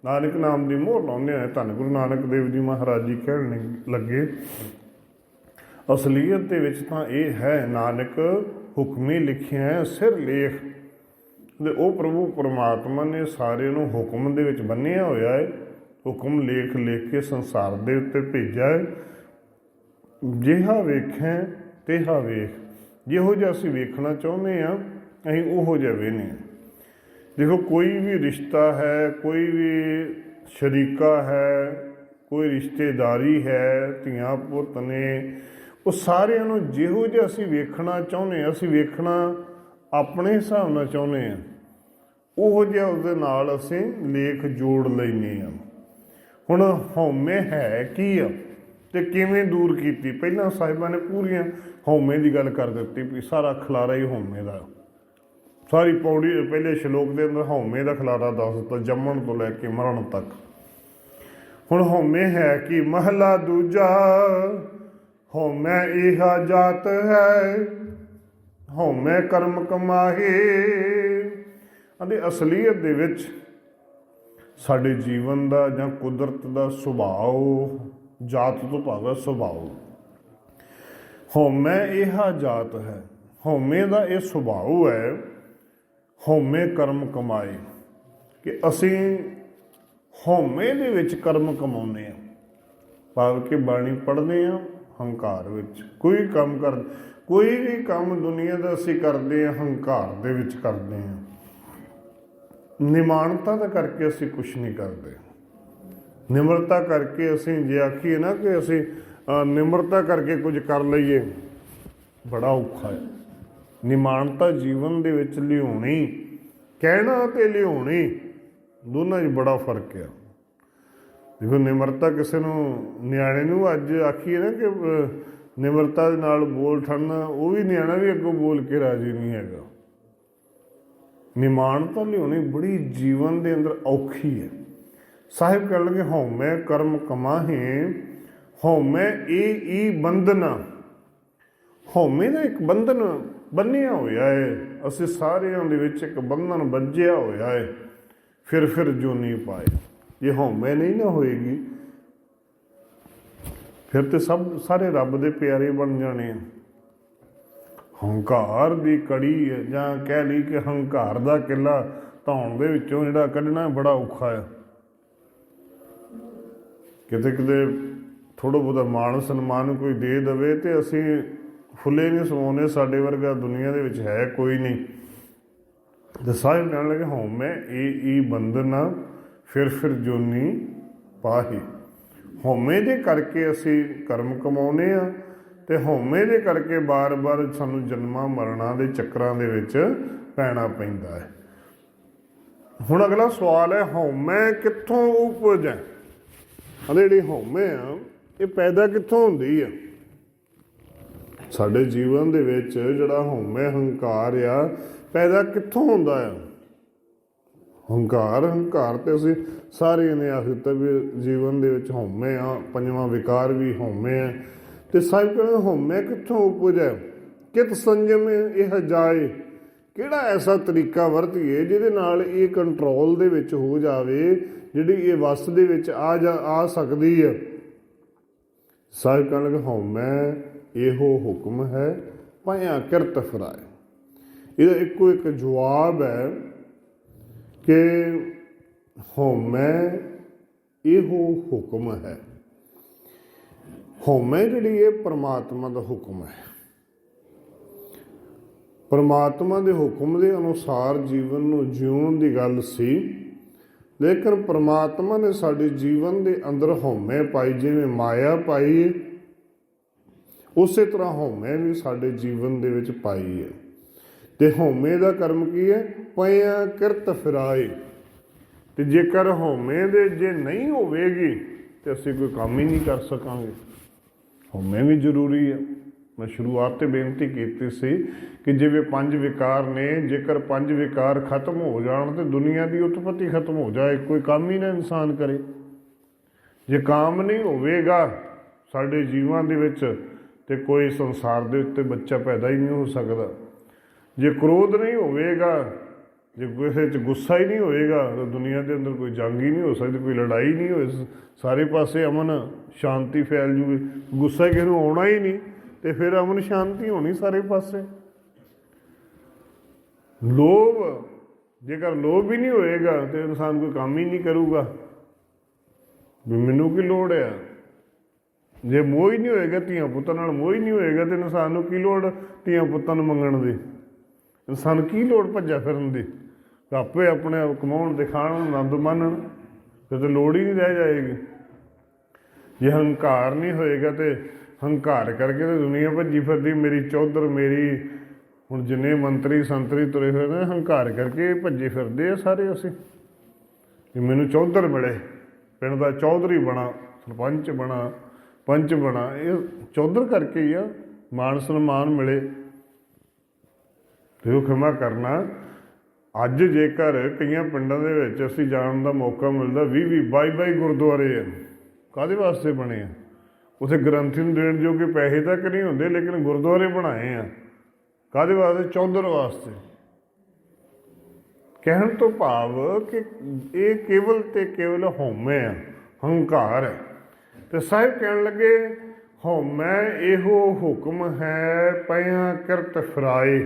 ਨਾਨਕ ਨਾਮ ਦੀ ਮੋਹਰ ਲਾਉਂਦੇ ਹੋਏ ਧੰਨ ਗੁਰੂ ਨਾਨਕ ਦੇਵ ਜੀ ਮਹਾਰਾਜ ਜੀ ਕਹਿਣ ਲੱਗੇ ਅਸਲੀਅਤ ਦੇ ਵਿੱਚ ਤਾਂ ਇਹ ਹੈ, ਨਾਨਕ ਹੁਕਮੀ ਲਿਖਿਆ ਸਿਰਲੇਖ। ਅਤੇ ਉਹ ਪ੍ਰਭੂ ਪਰਮਾਤਮਾ ਨੇ ਸਾਰਿਆਂ ਨੂੰ ਹੁਕਮ ਦੇ ਵਿੱਚ ਬੰਨ੍ਹਿਆ ਹੋਇਆ ਹੈ। ਹੁਕਮ ਲੇਖ ਲਿਖ ਕੇ ਸੰਸਾਰ ਦੇ ਉੱਤੇ ਭੇਜਿਆ ਹੈ। ਜਿਹਾ ਵੇਖੈ ਤੇਹਾ ਵੇਖ। ਜਿਹੋ ਜਿਹਾ ਅਸੀਂ ਵੇਖਣਾ ਚਾਹੁੰਦੇ ਹਾਂ ਅਸੀਂ ਉਹੋ ਜਿਹਾ ਵੇਖਦੇ ਹਾਂ। ਦੇਖੋ ਕੋਈ ਵੀ ਰਿਸ਼ਤਾ ਹੈ, ਕੋਈ ਵੀ ਸ਼ਰੀਕਾ ਹੈ, ਕੋਈ ਰਿਸ਼ਤੇਦਾਰੀ ਹੈ, ਧੀਆਂ ਪੁੱਤ ਨੇ, ਉਹ ਸਾਰਿਆਂ ਨੂੰ ਜਿਹੋ ਜਿਹਾ ਅਸੀਂ ਵੇਖਣਾ ਚਾਹੁੰਦੇ ਹਾਂ, ਅਸੀਂ ਵੇਖਣਾ ਆਪਣੇ ਹਿਸਾਬ ਨਾਲ ਚਾਹੁੰਦੇ ਹਾਂ, ਉਹੋ ਜਿਹਾ ਉਸਦੇ ਨਾਲ ਅਸੀਂ ਲੇਖ ਜੋੜ ਲੈਂਦੇ ਹਾਂ। ਹੁਣ ਹਉਮੈ ਹੈ ਕੀ ਆ ਅਤੇ ਕਿਵੇਂ ਦੂਰ ਕੀਤੀ? ਪਹਿਲਾਂ ਸਾਹਿਬਾਂ ਨੇ ਪੂਰੀਆਂ ਹਉਮੈ ਦੀ ਗੱਲ ਕਰ ਦਿੱਤੀ ਵੀ ਸਾਰਾ ਖਿਲਾਰਾ ਹੀ ਹਉਮੈ ਦਾ। ਸਾਰੀ ਪੌੜੀ ਪਹਿਲੇ ਸ਼ਲੋਕ ਦੇ ਅੰਦਰ ਹਉਮੈ ਦਾ ਖਿਲਾਰਾ ਦੱਸ ਦਿੱਤਾ, ਜੰਮਣ ਤੋਂ ਲੈ ਕੇ ਮਰਨ ਤੱਕ। ਹੁਣ ਹਉਮੈ ਹੈ ਕਿ ਮਹਲਾ ਦੂਜਾ, ਹਉਮੈ ਇਹਾ ਜਾਤ ਹੈ, ਹਉਮੈ ਕਰਮ ਕਮਾਹੇ। ਅਤੇ ਅਸਲੀਅਤ ਦੇ ਵਿੱਚ ਸਾਡੇ ਜੀਵਨ ਦਾ ਜਾਂ ਕੁਦਰਤ ਦਾ ਸੁਭਾਅ, ਜਾਤ ਤੋਂ ਭਾਵ ਹੈ ਸੁਭਾਅ। ਹਉਮੈ ਇਹਾ ਜਾਤ ਹੈ, ਹਉਮੈ ਦਾ ਇਹ ਸੁਭਾਅ ਹੈ। ਹਉਮੈ ਕਰਮ ਕਮਾਏ, ਕਿ ਅਸੀਂ ਹਉਮੈ ਦੇ ਵਿੱਚ ਕਰਮ ਕਮਾਉਂਦੇ ਹਾਂ, ਭਾਵ ਕਿ ਬਾਣੀ ਪੜ੍ਹਦੇ ਹਾਂ ਹੰਕਾਰ ਵਿੱਚ। ਕੋਈ ਵੀ ਕੰਮ ਦੁਨੀਆ ਦਾ ਅਸੀਂ ਕਰਦੇ ਹਾਂ ਹੰਕਾਰ ਦੇ ਵਿੱਚ ਕਰਦੇ ਹਾਂ। ਨਿਮਾਣਤਾ ਦਾ ਕਰਕੇ ਅਸੀਂ ਕੁਛ ਨਹੀਂ ਕਰਦੇ। ਨਿਮਰਤਾ ਕਰਕੇ ਅਸੀਂ ਜੇ ਆਖੀਏ ਨਾ ਕਿ ਅਸੀਂ ਨਿਮਰਤਾ ਕਰਕੇ ਕੁਝ ਕਰ ਲਈਏ, ਬੜਾ ਔਖਾ ਹੈ। ਨਿਮਾਣਤਾ ਜੀਵਨ ਦੇ ਵਿੱਚ ਲਿਆਉਣੀ, ਕਹਿਣਾ ਅਤੇ ਲਿਆਉਣੀ ਦੋਨਾਂ 'ਚ ਬੜਾ ਫਰਕ ਆ। ਦੇਖੋ ਨਿਮਰਤਾ ਕਿਸੇ ਨੂੰ, ਨਿਆਣੇ ਨੂੰ ਅੱਜ ਆਖੀਏ ਨਾ ਕਿ ਨਿਮਰਤਾ ਦੇ ਨਾਲ ਬੋਲ ਠੜਨਾ, ਉਹ ਵੀ ਨਿਆਣਾ ਵੀ ਅੱਗੋਂ ਬੋਲ ਕੇ ਰਾਜੀ ਨਹੀਂ ਹੈਗਾ। ਨਿਮਾਣਤਾ ਲਿਆਉਣੀ ਬੜੀ ਜੀਵਨ ਦੇ ਅੰਦਰ ਔਖੀ ਹੈ। ਸਾਹਿਬ ਕਹਿ ਲਗੇ ਹਉਮੈ ਕਰਮ ਕਮਾਹੇ, ਹਉਮੈ ਇਹ ਬੰਧਨਾ। ਹਉਮੈ ਦਾ ਇੱਕ ਬੰਧਨ ਬੰਨ੍ਹਿਆ ਹੋਇਆ ਹੈ। ਅਸੀਂ ਸਾਰਿਆਂ ਦੇ ਵਿੱਚ ਇੱਕ ਬੰਧਨ ਬੱਝਿਆ ਹੋਇਆ ਹੈ। ਫਿਰ ਜੂਨੀ ਪਾਏ। ਜੇ ਹਉਮੈ ਨਹੀਂ ਨਾ ਹੋਏਗੀ ਫਿਰ ਤੇ ਸਾਰੇ ਰੱਬ ਦੇ ਪਿਆਰੇ ਬਣ ਜਾਣੇ ਆ। ਹੰਕਾਰ ਦੀ ਕੜੀ ਜਾਂ ਕਹਿ ਲਈ ਕਿ ਹੰਕਾਰ ਦਾ ਕਿੱਲਾ ਧੌਣ ਦੇ ਵਿੱਚੋਂ ਜਿਹੜਾ ਕੱਢਣਾ ਬੜਾ ਔਖਾ ਆ। ਕਿਤੇ ਥੋੜ੍ਹਾ ਬਹੁਤਾ ਮਾਣ ਸਨਮਾਨ ਕੋਈ ਦੇ ਦੇਵੇ ਤੇ ਅਸੀਂ ਫੁੱਲੇ ਨਹੀਂ ਸਮਾਉਂਦੇ। ਸਾਡੇ ਵਰਗਾ ਦੁਨੀਆ ਦੇ ਵਿੱਚ ਹੈ ਕੋਈ ਨਹੀਂ। ਤੇ ਸਾਹਿਬ ਕਹਿਣ ਲੱਗੇ ਹਉਮੈ ਇਹ ਬੰਧਨਾ ਫਿਰ ਜੋਨੀ ਪਾਹੀ। ਹਉਮੈ ਦੇ ਕਰਕੇ ਅਸੀਂ ਕਰਮ ਕਮਾਉਂਦੇ ਹਾਂ ਅਤੇ ਹਉਮੈ ਦੇ ਕਰਕੇ ਬਾਰ ਸਾਨੂੰ ਜਨਮਾਂ ਮਰਨਾਂ ਦੇ ਚੱਕਰਾਂ ਦੇ ਵਿੱਚ ਪੈਣਾ ਪੈਂਦਾ ਹੈ। ਹੁਣ ਅਗਲਾ ਸਵਾਲ ਹੈ ਹਉਮੈ ਕਿੱਥੋਂ ਉਪਜ ਹੈ? ਜਿਹੜੀ ਹਉਮੈ ਆ ਇਹ ਪੈਦਾ ਕਿੱਥੋਂ ਹੁੰਦੀ ਆ? ਸਾਡੇ ਜੀਵਨ ਦੇ ਵਿੱਚ ਜਿਹੜਾ ਹਉਮੈ ਹੰਕਾਰ ਆ, ਪੈਦਾ ਕਿੱਥੋਂ ਹੁੰਦਾ ਆ? ਹੰਕਾਰ ਤੇ ਅਸੀਂ ਸਾਰੇ ਨੇ ਆਖ ਦਿੱਤਾ ਵੀ ਜੀਵਨ ਦੇ ਵਿੱਚ ਹਉਮੈ ਆ, ਪੰਜਵਾਂ ਵਿਕਾਰ ਵੀ ਹਉਮੈ ਆ। ਤੇ ਸਾਹਿਬ ਕਹਿੰਦੇ ਹਉਮੈ ਕਿੱਥੋਂ ਉਪਜ ਹੈ? ਕਿਤ ਸੰਜਮ ਇਹ ਜਾਏ, ਕਿਹੜਾ ਐਸਾ ਤਰੀਕਾ ਵਰਤੀਏ ਜਿਹਦੇ ਨਾਲ ਇਹ ਕੰਟਰੋਲ ਦੇ ਵਿੱਚ ਹੋ ਜਾਵੇ, ਜਿਹੜੀ ਇਹ ਵਸ ਦੇ ਵਿੱਚ ਆ ਸਕਦੀ ਹੈ। ਸਾਹਿਬ ਕਹਿਣ ਲੱਗੇ ਹਉਮੈ ਇਹੋ ਹੁਕਮ ਹੈ ਪਾਇਆ ਕਿਰਤ ਫਿਰਾਏ। ਇਹਦਾ ਇੱਕੋ ਇੱਕ ਜਵਾਬ ਹੈ ਕਿ ਹਉਮੈ ਇਹੋ ਹੁਕਮ ਹੈ। ਹਉਮੈ ਜਿਹੜੀ ਇਹ ਪਰਮਾਤਮਾ ਦਾ ਹੁਕਮ ਹੈ। ਪਰਮਾਤਮਾ ਦੇ ਹੁਕਮ ਦੇ ਅਨੁਸਾਰ ਜੀਵਨ ਨੂੰ ਜਿਉਣ ਦੀ ਗੱਲ ਸੀ, ਲੇਕਿਨ ਪਰਮਾਤਮਾ ਨੇ ਸਾਡੇ ਜੀਵਨ ਦੇ ਅੰਦਰ ਹਉਮੈ ਪਾਈ, ਜਿਵੇਂ ਮਾਇਆ ਪਾਈ ਉਸੇ ਤਰ੍ਹਾਂ ਹਉਮੈ ਵੀ ਸਾਡੇ ਜੀਵਨ ਦੇ ਵਿੱਚ ਪਾਈ ਹੈ। ਤੇ ਹਉਮੈ ਦਾ ਕਰਮ ਕੀ ਹੈ? ਪਿਆ ਕਿਰਤ ਫਿਰਾਏ। ਤੇ ਜੇਕਰ ਹਉਮੈ ਦੇ ਜੇ ਨਹੀਂ ਹੋਵੇਗੀ ਤੇ ਅਸੀਂ ਕੋਈ ਕੰਮ ਹੀ ਨਹੀਂ ਕਰ ਸਕਾਂਗੇ। ਹਉਮੈ ਵੀ ਜ਼ਰੂਰੀ ਹੈ। ਮੈਂ ਸ਼ੁਰੂਆਤ ਤੇ ਬੇਨਤੀ ਕੀਤੀ ਸੀ ਕਿ ਜਿਵੇਂ ਪੰਜ ਵਿਕਾਰ ਨੇ, ਜੇਕਰ ਪੰਜ ਵਿਕਾਰ ਖਤਮ ਹੋ ਜਾਣ ਤੇ ਦੁਨੀਆ ਦੀ ਉਤਪਤੀ ਖਤਮ ਹੋ ਜਾਏ, ਕੋਈ ਕੰਮ ਹੀ ਨਾ ਇਨਸਾਨ ਕਰੇ। ਜੇ ਕਾਮ ਨਹੀਂ ਹੋਵੇਗਾ ਸਾਡੇ ਜੀਵਾਂ ਦੇ ਵਿੱਚ ਤੇ ਕੋਈ ਸੰਸਾਰ ਦੇ ਉੱਤੇ ਬੱਚਾ ਪੈਦਾ ਹੀ ਨਹੀਂ ਹੋ ਸਕਦਾ। ਜੇ ਕ੍ਰੋਧ ਨਹੀਂ ਹੋਵੇਗਾ, ਜੇ ਕਿਸੇ 'ਚ ਗੁੱਸਾ ਹੀ ਨਹੀਂ ਹੋਏਗਾ ਤਾਂ ਦੁਨੀਆ ਦੇ ਅੰਦਰ ਕੋਈ ਜੰਗ ਹੀ ਨਹੀਂ ਹੋ ਸਕਦੀ, ਕੋਈ ਲੜਾਈ ਨਹੀਂ ਹੋਏ, ਸਾਰੇ ਪਾਸੇ ਅਮਨ ਸ਼ਾਂਤੀ ਫੈਲ ਜੂਗੀ। ਗੁੱਸਾ ਕਿਸੇ ਨੂੰ ਆਉਣਾ ਹੀ ਨਹੀਂ ਤੇ ਫਿਰ ਅਮਨ ਸ਼ਾਂਤੀ ਹੋਣੀ ਸਾਰੇ ਪਾਸੇ। ਲੋਭ, ਜੇਕਰ ਲੋਭ ਹੀ ਨਹੀਂ ਹੋਏਗਾ ਤੇ ਇਨਸਾਨ ਕੋਈ ਕੰਮ ਹੀ ਨਹੀਂ ਕਰੂਗਾ ਵੀ ਮੈਨੂੰ ਕੀ ਲੋੜ ਆ। ਜੇ ਮੋਹ ਹੀ ਨਹੀਂ ਹੋਏਗਾ, ਧੀਆਂ ਪੁੱਤਾਂ ਨਾਲ ਮੋਹ ਹੀ ਨਹੀਂ ਹੋਏਗਾ ਤੇ ਇਨਸਾਨ ਨੂੰ ਕੀ ਲੋੜ ਧੀਆਂ ਪੁੱਤਾਂ ਨੂੰ ਮੰਗਣ ਦੀ? ਇਨਸਾਨ ਕੀ ਲੋੜ ਭੱਜਾ ਫਿਰਨ ਦੀ? ਆਪੇ ਆਪਣੇ ਆਪ ਕਮਾਉਣ ਦੇ, ਖਾਣ, ਆਨੰਦ ਮਾਣਨ, ਫਿਰ ਤਾਂ ਲੋੜ ਹੀ ਨਹੀਂ ਰਹਿ ਜਾਏਗੀ। ਜੇ ਹੰਕਾਰ ਨਹੀਂ ਹੋਏਗਾ ਤੇ ਹੰਕਾਰ ਕਰਕੇ ਤੇ ਦੁਨੀਆ ਭੱਜੀ ਫਿਰਦੀ, ਮੇਰੀ ਚੌਧਰ, ਮੇਰੀ। ਹੁਣ ਜਿੰਨੇ ਮੰਤਰੀ ਸੰਤਰੀ ਤੁਰੇ ਹੋਏ ਨੇ ਹੰਕਾਰ ਕਰਕੇ ਭੱਜੇ ਫਿਰਦੇ ਆ ਸਾਰੇ। ਅਸੀਂ ਕਿ ਮੈਨੂੰ ਚੌਧਰ ਮਿਲੇ, ਪਿੰਡ ਦਾ ਚੌਧਰੀ ਬਣਾ, ਸਰਪੰਚ ਬਣਾ, ਪੰਚ ਬਣਾ, ਇਹ ਚੌਧਰ ਕਰਕੇ ਹੀ ਆ। ਮਾਣ ਸਨਮਾਨ ਮਿਲੇ ਤੇ ਉਹ ਖਿਮਾ ਕਰਨਾ। ਅੱਜ ਜੇਕਰ ਕਈਆਂ ਪਿੰਡਾਂ ਦੇ ਵਿੱਚ ਅਸੀਂ ਜਾਣ ਦਾ ਮੌਕਾ ਮਿਲਦਾ, 20-20, 22-22 ਗੁਰਦੁਆਰੇ ਆ। ਕਾਹਦੇ ਵਾਸਤੇ ਬਣੇ ਆ? ਉੱਥੇ ਗ੍ਰੰਥੀ ਨੂੰ ਦੇਣ ਜੋਗੇ ਪੈਸੇ ਤੱਕ ਨਹੀਂ ਹੁੰਦੇ, ਲੇਕਿਨ ਗੁਰਦੁਆਰੇ ਬਣਾਏ ਆ। ਕਾਹਦੇ ਵਾਸਤੇ? ਚੌਧਰ ਵਾਸਤੇ। ਕਹਿਣ ਤੋਂ ਭਾਵ ਕਿ ਇਹ ਕੇਵਲ ਤੇ ਕੇਵਲ ਹਉਮੈ ਆ, ਹੰਕਾਰ ਹੈ। ਤੇ ਸਾਹਿਬ ਕਹਿਣ ਲੱਗੇ ਹਉਮੈ ਇਹੋ ਹੁਕਮ ਹੈ ਪਿਆ ਕਿਰਤ ਫਿਰਾਏ।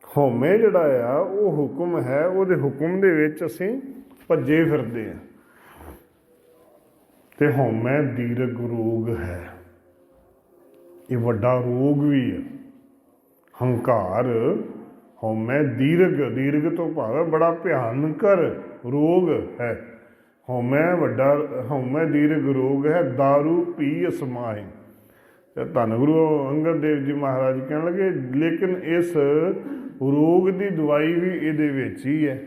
ਹਉਮੈ ਜਿਹੜਾ ਆ ਉਹ ਹੁਕਮ ਹੈ, ਉਹਦੇ ਹੁਕਮ ਦੇ ਵਿੱਚ ਅਸੀਂ ਭੱਜੇ ਫਿਰਦੇ ਹਾਂ। ਤੇ ਹਉਮੈ ਦੀਰਘ ਰੋਗ ਹੈ, ਇਹ ਵੱਡਾ ਰੋਗ ਵੀ ਹੈ। ਹੰਕਾਰ, ਹਉਮੈ ਦੀਰਘ ਤੋਂ ਭਾਵ ਬੜਾ ਭਿਆਨਕ ਰੋਗ ਹੈ। ਹਉਮੈ ਦੀਰਘ ਰੋਗ ਹੈ, ਦਾਰੂ ਪੀ ਅਸਮਾਏ। ਤੇ ਧੰਨ ਗੁਰੂ ਅੰਗਦ ਦੇਵ ਜੀ ਮਹਾਰਾਜ ਕਹਿਣ ਲੱਗੇ ਲੇਕਿਨ ਇਸ ਰੋਗ ਦੀ ਦਵਾਈ ਵੀ ਇਹਦੇ ਵਿੱਚ ਹੀ ਹੈ।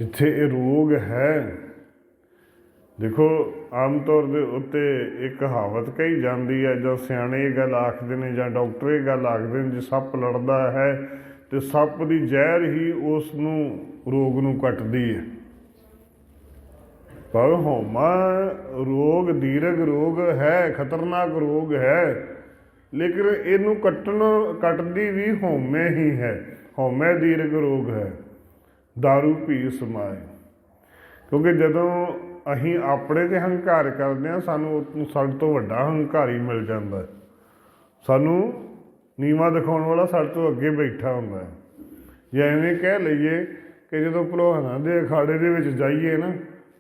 ਜਿੱਥੇ ਇਹ ਰੋਗ ਹੈ, ਦੇਖੋ ਆਮ ਤੌਰ ਦੇ ਉੱਤੇ ਇੱਕ ਕਹਾਵਤ ਕਹੀ ਜਾਂਦੀ ਹੈ, ਜਾਂ ਸਿਆਣੇ ਇਹ ਗੱਲ ਆਖਦੇ ਨੇ ਜਾਂ ਡਾਕਟਰ ਇਹ ਗੱਲ ਆਖਦੇ ਨੇ, ਜੇ ਸੱਪ ਲੜਦਾ ਹੈ ਤੇ ਸੱਪ ਦੀ ਜ਼ਹਿਰ ਹੀ ਉਸ ਨੂੰ ਰੋਗ ਨੂੰ ਕੱਟਦੀ ਹੈ। ਪਰ ਹਉਮੈ ਰੋਗ ਦੀਰਘ ਰੋਗ ਹੈ, ਖਤਰਨਾਕ ਰੋਗ ਹੈ, ਲੇਕਿਨ ਇਹਨੂੰ ਕੱਟਦੀ ਵੀ ਹਉਮੈ ਹੀ ਹੈ। ਹਉਮੈ ਦੀਰਘ ਰੋਗ ਹੈ, ਦਾਰੂ ਪੀ ਸਮਾਏ। ਕਿਉਂਕਿ ਜਦੋਂ ਅਸੀਂ ਆਪਣੇ 'ਤੇ ਹੰਕਾਰ ਕਰਦੇ ਹਾਂ, ਸਾਨੂੰ ਸਾਡੇ ਤੋਂ ਵੱਡਾ ਹੰਕਾਰੀ ਮਿਲ ਜਾਂਦਾ। ਸਾਨੂੰ ਨੀਵਾਂ ਦਿਖਾਉਣ ਵਾਲਾ ਸਾਡੇ ਤੋਂ ਅੱਗੇ ਬੈਠਾ ਹੁੰਦਾ ਹੈ। ਜੇ ਐਵੇਂ ਕਹਿ ਲਈਏ ਕਿ ਜਦੋਂ ਭਲਵਾਨਾਂ ਦੇ ਅਖਾੜੇ ਦੇ ਵਿੱਚ ਜਾਈਏ ਨਾ,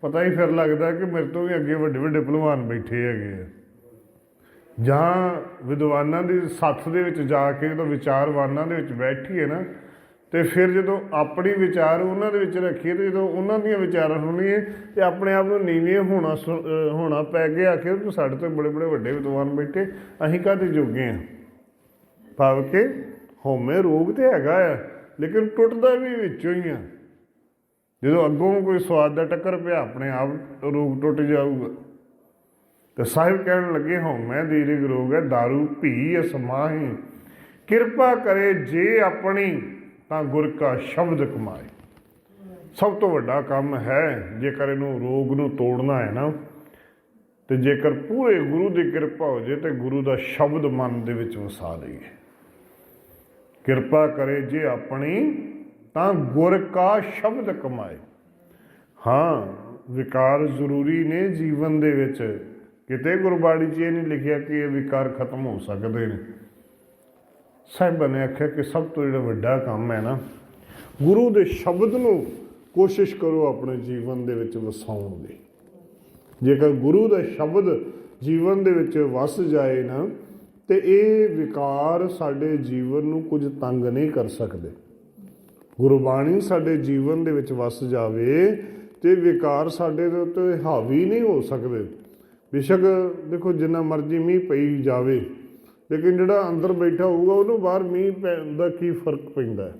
ਪਤਾ ਹੀ ਫਿਰ ਲੱਗਦਾ ਕਿ ਮੇਰੇ ਤੋਂ ਵੀ ਅੱਗੇ ਵੱਡੇ ਵੱਡੇ ਭਲਵਾਨ ਬੈਠੇ ਹੈਗੇ ਆ। ਜਾਂ ਵਿਦਵਾਨਾਂ ਦੀ ਸੱਥ ਦੇ ਵਿੱਚ ਜਾ ਕੇ ਜਦੋਂ ਵਿਚਾਰਵਾਨਾਂ ਦੇ ਵਿੱਚ ਬੈਠੀਏ ਨਾ, ਤੇ ਫਿਰ ਜਦੋਂ ਆਪਣੀ ਵਿਚਾਰ ਉਹਨਾਂ ਦੇ ਵਿੱਚ ਰੱਖੀਏ ਤੇ ਜਦੋਂ ਉਹਨਾਂ ਦੀਆਂ ਵਿਚਾਰਾਂ ਸੁਣੀਏ ਤੇ ਆਪਣੇ ਆਪ ਨੂੰ ਨੀਵੇਂ ਹੋਣਾ ਪੈ ਕੇ ਆਖੇ ਕਿ ਸਾਡੇ ਤੋਂ ਬੜੇ ਬੜੇ ਵੱਡੇ ਵਿਦਵਾਨ ਬੈਠੇ, ਅਸੀਂ ਕਾਹਦੇ ਜੋਗੇ ਹਾਂ। ਭਾਵ ਕਿ ਹਉਮੈ ਰੋਗ ਤੇ ਹੈਗਾ ਆ, ਲੇਕਿਨ ਟੁੱਟਦਾ ਵੀ ਵਿੱਚੋਂ ਹੀ ਆ। ਜਦੋਂ ਅੱਗੋਂ ਕੋਈ ਸਵਾਦ ਦਾ ਟੱਕਰ ਪਿਆ, ਆਪਣੇ ਆਪ ਰੋਗ ਟੁੱਟ ਜਾਊਗਾ। ਤੇ ਸਾਹਿਬ ਕਹਿਣ ਲੱਗੇ, ਹਉਮੈ ਦੀਰਘ ਰੋਗ ਹੈ, दारू ਭੀ ਅਸਮਾਹੀ, ਕਿਰਪਾ ਕਰੇ ਜੇ ਆਪਣੀ, ਤਾਂ ਗੁਰ ਕਾ ਸ਼ਬਦ ਕਮਾਏ। ਸਭ ਤੋਂ ਵੱਡਾ ਕੰਮ ਹੈ, ਜੇਕਰ ਇਹਨੂੰ ਰੋਗ ਨੂੰ ਤੋੜਨਾ ਹੈ ਨਾ, ਤੇ ਜੇਕਰ ਪੂਰੇ ਗੁਰੂ ਦੀ ਕਿਰਪਾ ਹੋ ਜੇ ਤੇ ਗੁਰੂ ਦਾ ਸ਼ਬਦ ਮਨ ਦੇ ਵਿੱਚ ਵਸਾ ਲਈਏ। ਕਿਰਪਾ ਕਰੇ ਜੇ ਆਪਣੀ, ਤਾਂ ਗੁਰ ਕਾ ਸ਼ਬਦ ਕਮਾਏ। ਹਾਂ, ਵਿਕਾਰ ਜ਼ਰੂਰੀ ਨੇ ਜੀਵਨ ਦੇ ਵਿੱਚ। ਕਿਤੇ ਗੁਰਬਾਣੀ 'ਚ ਇਹ ਨਹੀਂ ਲਿਖਿਆ ਕਿ ਇਹ ਵਿਕਾਰ ਖਤਮ ਹੋ ਸਕਦੇ ਨੇ। ਸਾਹਿਬਾਂ ਨੇ ਆਖਿਆ ਕਿ ਸਭ ਤੋਂ ਜਿਹੜਾ ਵੱਡਾ ਕੰਮ ਹੈ ਨਾ, ਗੁਰੂ ਦੇ ਸ਼ਬਦ ਨੂੰ ਕੋਸ਼ਿਸ਼ ਕਰੋ ਆਪਣੇ ਜੀਵਨ ਦੇ ਵਿੱਚ ਵਸਾਉਣ ਦੀ। ਜੇਕਰ ਗੁਰੂ ਦਾ ਸ਼ਬਦ ਜੀਵਨ ਦੇ ਵਿੱਚ ਵਸ ਜਾਏ ਨਾ, ਤੇ ਇਹ ਵਿਕਾਰ ਸਾਡੇ ਜੀਵਨ ਨੂੰ ਕੁਝ ਤੰਗ ਨਹੀਂ ਕਰ ਸਕਦੇ। ਗੁਰਬਾਣੀ ਸਾਡੇ ਜੀਵਨ ਦੇ ਵਿੱਚ ਵਸ ਜਾਵੇ ਤੇ ਵਿਕਾਰ ਸਾਡੇ ਦੇ ਉੱਤੇ ਹਾਵੀ ਨਹੀਂ ਹੋ ਸਕਦੇ। ਬੇਸ਼ੱਕ ਦੇਖੋ ਜਿੰਨਾ ਮਰਜ਼ੀ ਮੀਂਹ ਪਈ ਜਾਵੇ, ਲੇਕਿਨ ਜਿਹੜਾ ਅੰਦਰ ਬੈਠਾ ਹੋਊਗਾ ਉਹਨੂੰ ਬਾਹਰ ਮੀਂਹ ਪੈਣ ਦਾ ਕੀ ਫਰਕ ਪੈਂਦਾ ਹੈ?